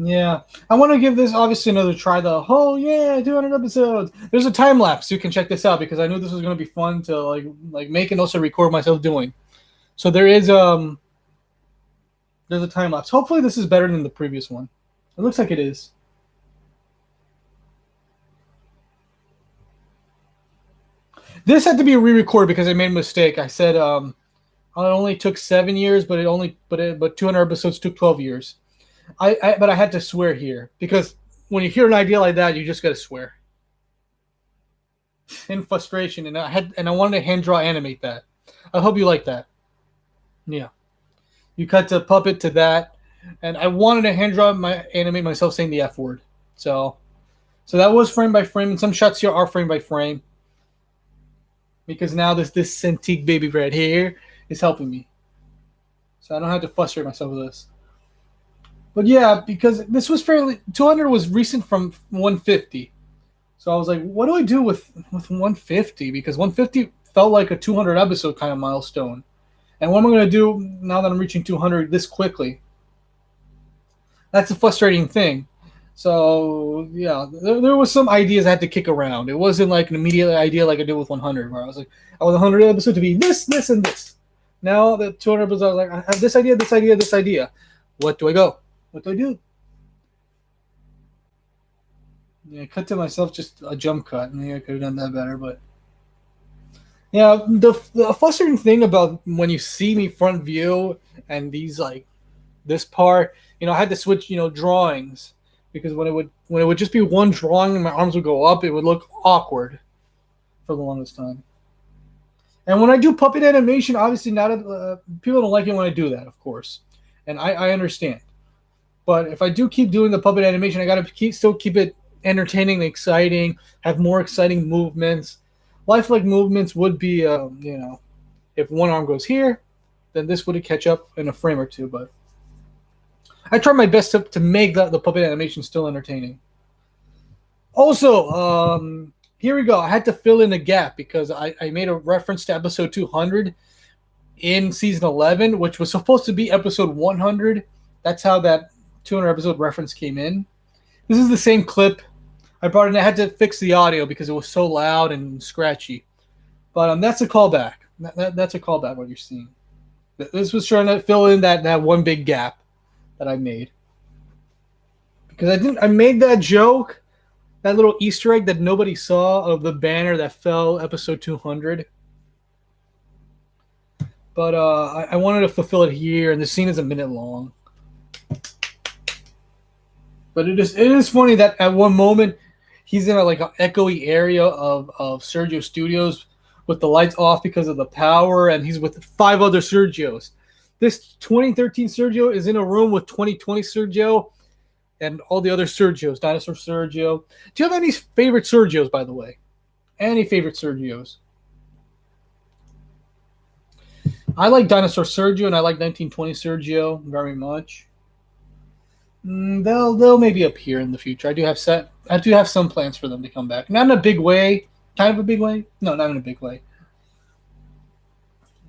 Yeah, I want to give this obviously another try. Though, oh yeah, 200 episodes. There's a time lapse. You can check this out because I knew this was going to be fun to like make and also record myself doing. So there's a time lapse. Hopefully this is better than the previous one. It looks like it is. This had to be re-recorded because I made a mistake. I said it only took 7 years, but 200 episodes took 12 years. But I had to swear here because when you hear an idea like that, you just gotta swear in frustration. And I wanted to hand draw animate that. I hope you like that. Yeah, you cut the puppet to that, and I wanted to hand draw my animate myself saying the F word. So that was frame by frame, and some shots here are frame by frame because now this Cintiq baby right here is helping me, so I don't have to frustrate myself with this. But yeah, because this was fairly 200 was recent from 150. So I was like, what do I do with 150? Because 150 felt like a 200 episode kind of milestone. And what am I going to do now that I'm reaching 200 this quickly? That's a frustrating thing. So yeah, there was some ideas I had to kick around. It wasn't like an immediate idea like I did with 100, where I was like, I want 100 episode to be this, this, and this. Now the 200 episodes, I was like, I have this idea, this idea, this idea. What do I go? What do I do? Yeah, cut to myself just a jump cut. Maybe I could have done that better, but yeah, the frustrating thing about when you see me front view and these like this part, I had to switch, drawings because when it would just be one drawing and my arms would go up, it would look awkward for the longest time. And when I do puppet animation, obviously not people don't like it when I do that, of course, and I understand. But if I do keep doing the puppet animation, I gotta still keep it entertaining and exciting, have more exciting movements. Lifelike movements would be, if one arm goes here, then this would catch up in a frame or two. But I try my best to make the puppet animation still entertaining. Also, here we go. I had to fill in a gap because I made a reference to episode 200 in season 11, which was supposed to be episode 100. That's how that 200 episode reference came in. This is the same clip. I brought it. I had to fix the audio because it was so loud and scratchy. But that's a callback. That's a callback. What you're seeing. This was trying to fill in that one big gap that I made because I made that joke, that little Easter egg that nobody saw of the banner that fell episode 200. But I wanted to fulfill it here, and the scene is a minute long. But it is funny that at one moment he's in an echoey area of Sergio Studios with the lights off because of the power, and he's with 5 other Sergios. This 2013 Sergio is in a room with 2020 Sergio and all the other Sergios, Dinosaur Sergio. Do you have any favorite Sergios, by the way? Any favorite Sergios? I like Dinosaur Sergio and I like 1920 Sergio very much. They'll maybe appear in the future. I do have some plans for them to come back. Not in a big way. Kind of a big way. No, not in a big way.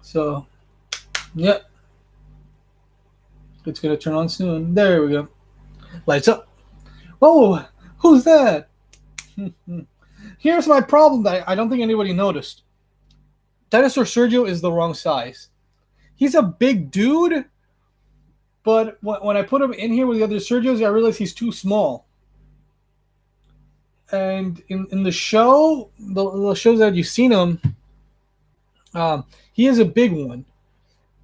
So, yep. It's gonna turn on soon. There we go. Lights up. Whoa, who's that? Here's my problem that I don't think anybody noticed. Dinosaur Sergio is the wrong size. He's a big dude. But when I put him in here with the other Sergios, I realized he's too small. And in the show, the shows that you've seen him, he is a big one.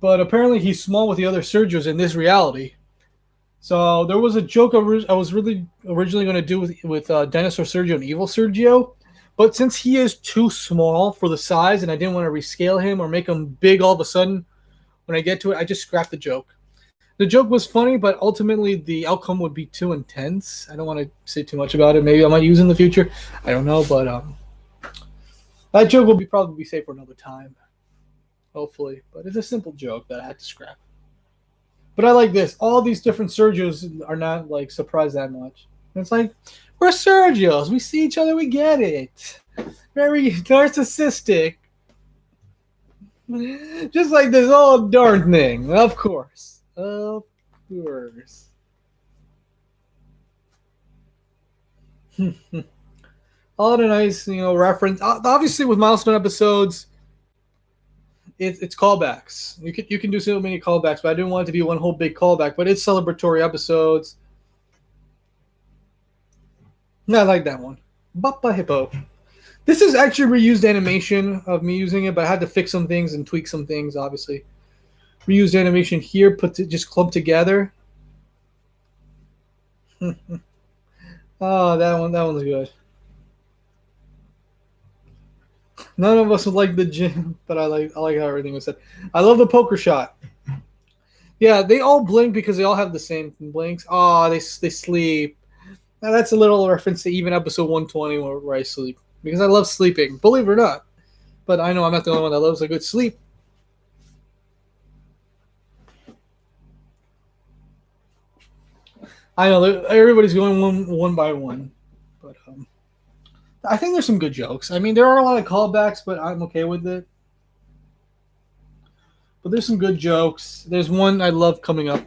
But apparently he's small with the other Sergios in this reality. So there was a joke I was really originally going to do with Dinosaur Sergio and Evil Sergio. But since he is too small for the size and I didn't want to rescale him or make him big all of a sudden, when I get to it, I just scrapped the joke. The joke was funny, but ultimately the outcome would be too intense. I don't want to say too much about it. Maybe I might use it in the future. I don't know, but that joke will probably be saved for another time, hopefully. But it's a simple joke that I had to scrap. But I like this. All these different Sergios are not surprised that much. It's like, we're Sergios. We see each other. We get it. Very narcissistic. Just like this whole darn thing. Of course. Of course. A lot of nice, reference. Obviously, with milestone episodes, it's callbacks. You can do so many callbacks, but I didn't want it to be one whole big callback. But it's celebratory episodes. I like that one. Bappa Hippo. This is actually reused animation of me using it, but I had to fix some things and tweak some things. Obviously, reused animation here, just clumped together. Oh, that one's good. None of us would like the gym, but I like how everything was said. I love the poker shot. Yeah, they all blink because they all have the same blinks. Oh, they sleep. Now that's a little reference to even episode 120 where I sleep because I love sleeping. Believe it or not, but I know I'm not the only one that loves a good sleep. I know everybody's going one by one, but I think there's some good jokes. I mean, there are a lot of callbacks, but I'm okay with it. But there's some good jokes. There's one I love coming up.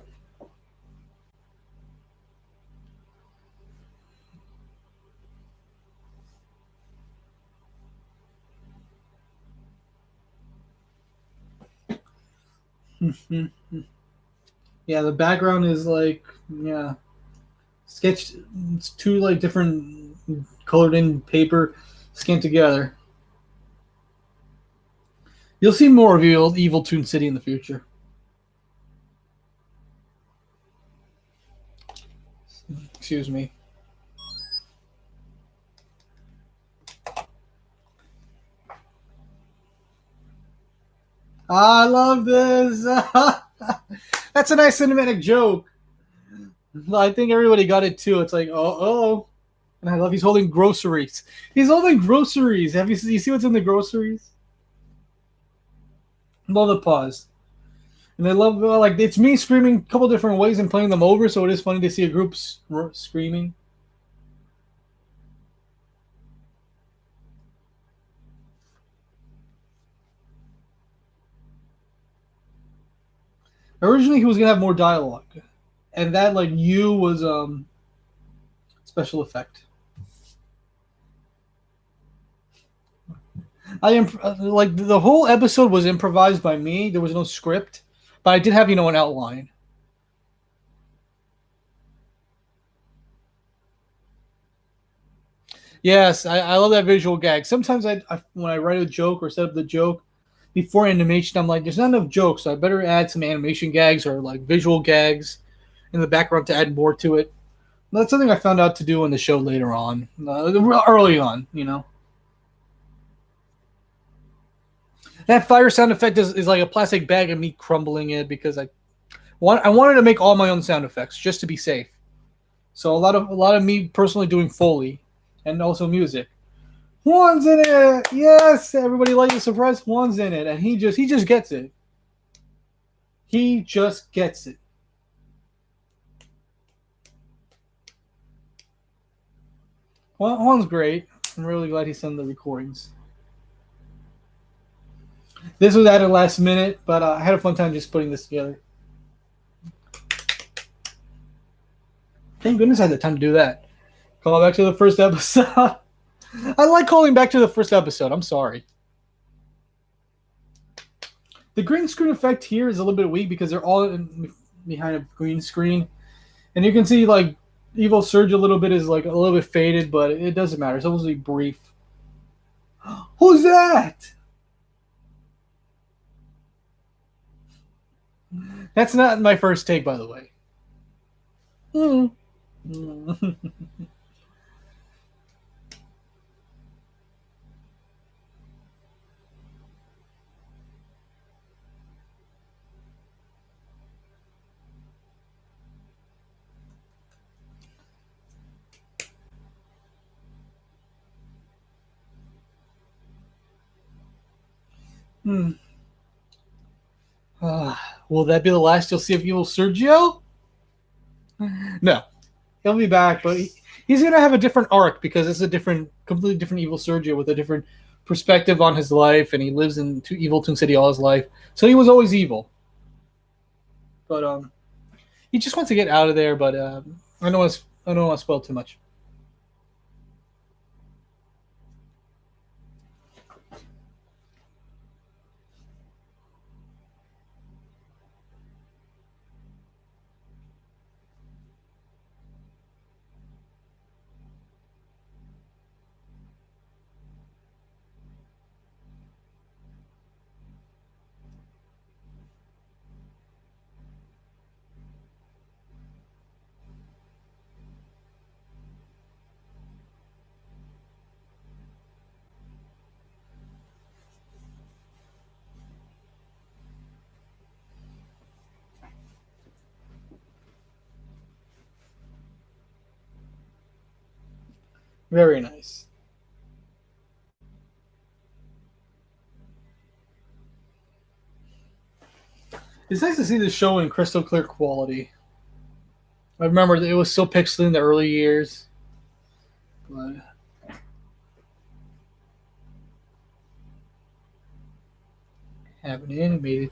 Yeah, the background is like, yeah, sketched. It's two like different colored in paper scanned together. You'll see more of Evil Toon City in the future. Excuse me. I love this. That's a nice cinematic joke. I think everybody got it too. It's like, oh, and I love he's holding groceries. He's holding groceries. You see what's in the groceries? Love the pause. And I love like it's me screaming a couple different ways and playing them over, so it is funny to see a group screaming. Originally, he was gonna have more dialogue, and that like you was special effect. Like the whole episode was improvised by me. There was no script, but I did have an outline. Yes, I love that visual gag. Sometimes when I write a joke or set up the joke before animation, I'm like, there's not enough jokes, so I better add some animation gags or like visual gags in the background to add more to it. That's something I found out to do on the show later on, early on. That fire sound effect is like a plastic bag of me crumbling it because I wanted to make all my own sound effects just to be safe. So a lot of me personally doing Foley and also music. Juan's in it. Yes, everybody liked the surprise. Juan's in it, and he just gets it. He just gets it. Juan's great. I'm really glad he sent the recordings. This was added last minute, but I had a fun time just putting this together. Thank goodness I had the time to do that. Call back to the first episode. I like calling back to the first episode. I'm sorry. The green screen effect here is a little bit weak because they're all behind a green screen. And you can see like Evil Surge a little bit is like a little bit faded, but it doesn't matter. It's supposed to be brief. Who's that? That's not my first take, by the way. Will that be the last you'll see of Evil Sergio? No. He'll be back, but he's going to have a different arc because it's completely different Evil Sergio with a different perspective on his life, and he lives in Evil Toon City all his life. So he was always evil. But he just wants to get out of there, but I don't want to spoil too much. Very nice. It's nice to see the show in crystal clear quality. I remember it was so pixely in the early years. But have it animated.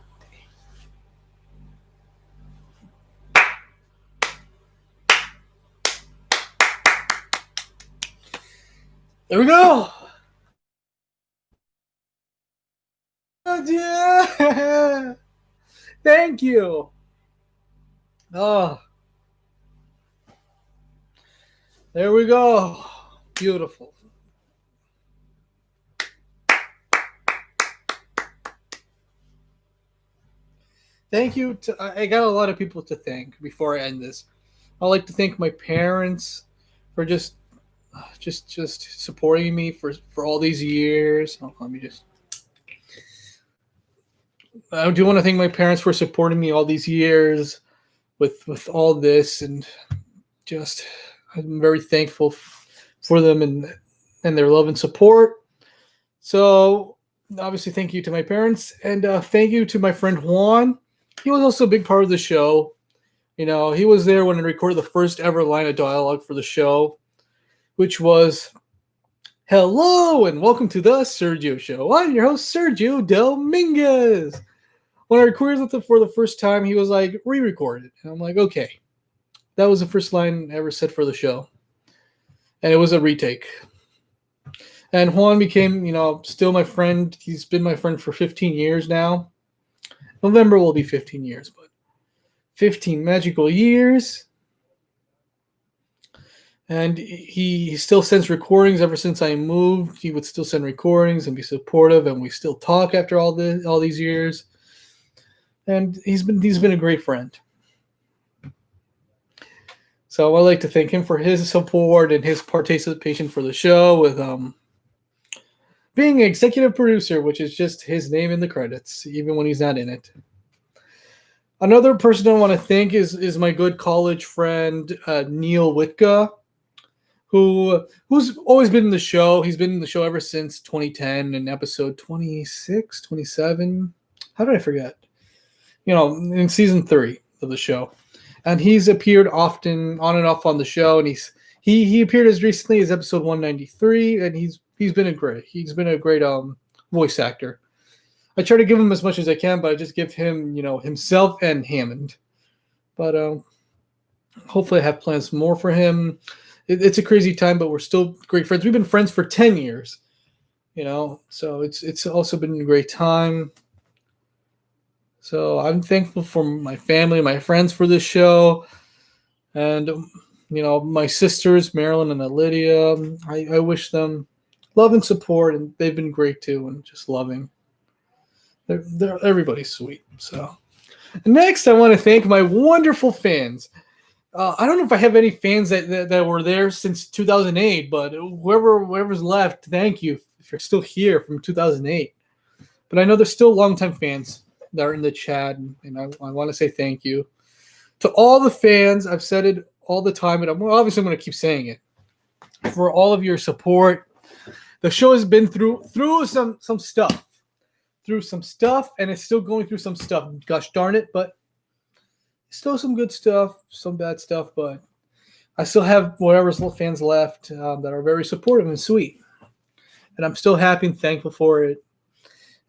There we go. Oh, yeah. Thank you. Oh, there we go. Beautiful. Thank you. I got a lot of people to thank before I end this. I'd like to thank my parents for just supporting me for all these years. Oh, let me just. I do want to thank my parents for supporting me all these years with all this, and just I'm very thankful for them and their love and support. So obviously, thank you to my parents, and thank you to my friend Juan. He was also a big part of the show. You know, he was there when I recorded the first ever line of dialogue for the show, which was, "Hello and welcome to the Sergio Show. I'm your host, Sergio Dominguez." When I recorded it for the first time, he was like, "Re-record it." And I'm like, okay. That was the first line I ever said for the show. And it was a retake. And Juan became, still my friend. He's been my friend for 15 years now. November will be 15 years, but 15 magical years. And he still sends recordings ever since I moved. He would still send recordings and be supportive, and we still talk after all these years. And he's been a great friend. So I'd like to thank him for his support and his participation for the show with being executive producer, which is just his name in the credits, even when he's not in it. Another person I want to thank is my good college friend, Neil Witka, who's always been in the show. He's been in the show ever since 2010 in episode 26, 27. How did I forget? In season 3 of the show. And he's appeared often on and off on the show, and he appeared as recently as episode 193, and he's been a great voice actor. I try to give him as much as I can, but I just give him himself and Hammond. But hopefully I have plans more for him. It's a crazy time, but we're still great friends. We've been friends for 10 years, so it's also been a great time. So I'm thankful for my family, my friends for this show, and my sisters, Marilyn and Lydia. I wish them love and support, and they've been great too, and just loving. Everybody's sweet. So next, I want to thank my wonderful fans. I don't know if I have any fans that were there since 2008, but whoever's left, thank you if you're still here from 2008. But I know there's still longtime fans that are in the chat, and I want to say thank you to all the fans. I've said it all the time, and I'm going to keep saying it, for all of your support. The show has been through some stuff, and it's still going through some stuff. Gosh darn it, but still some good stuff, some bad stuff, but I still have whatever's fans left that are very supportive and sweet, and I'm still happy and thankful for it.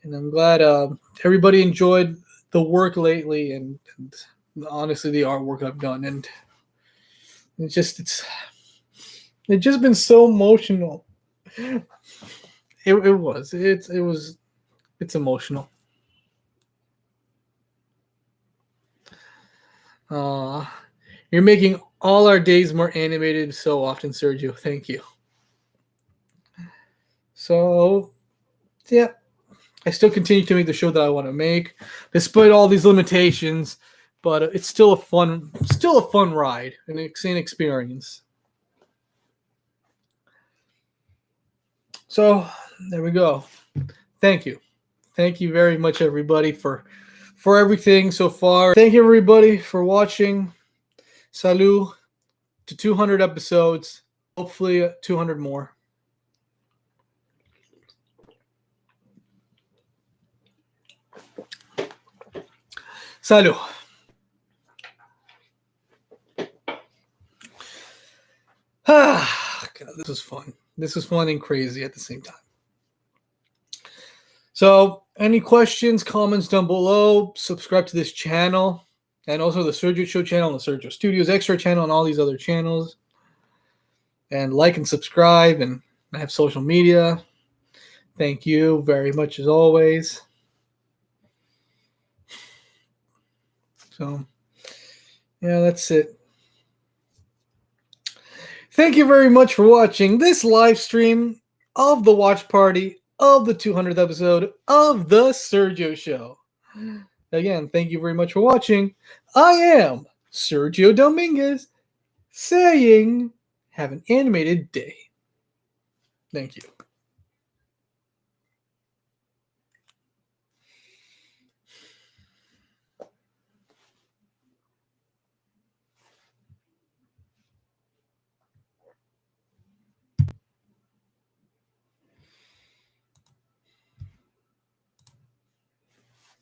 And I'm glad everybody enjoyed the work lately, and honestly, the artwork I've done. And it's just been so emotional. It's emotional. You're making all our days more animated so often, Sergio. Thank you. So, yeah. I still continue to make the show that I want to make, despite all these limitations. But it's still a fun ride, an insane experience. So there we go. Thank you very much, everybody, for everything so far. Thank you, everybody, for watching. Salut to 200 episodes. Hopefully 200 more. Salud. God, this was fun. This was fun and crazy at the same time. So, any questions, comments down below. Subscribe to this channel and also the Sergio Show channel, the Sergio Studios Extra channel, and all these other channels. And like and subscribe, and I have social media. Thank you very much as always. So, yeah, that's it. Thank you very much for watching this live stream of the watch party of the 200th episode of the Sergio Show. Again, thank you very much for watching. I am Sergio Dominguez saying have an animated day. Thank you.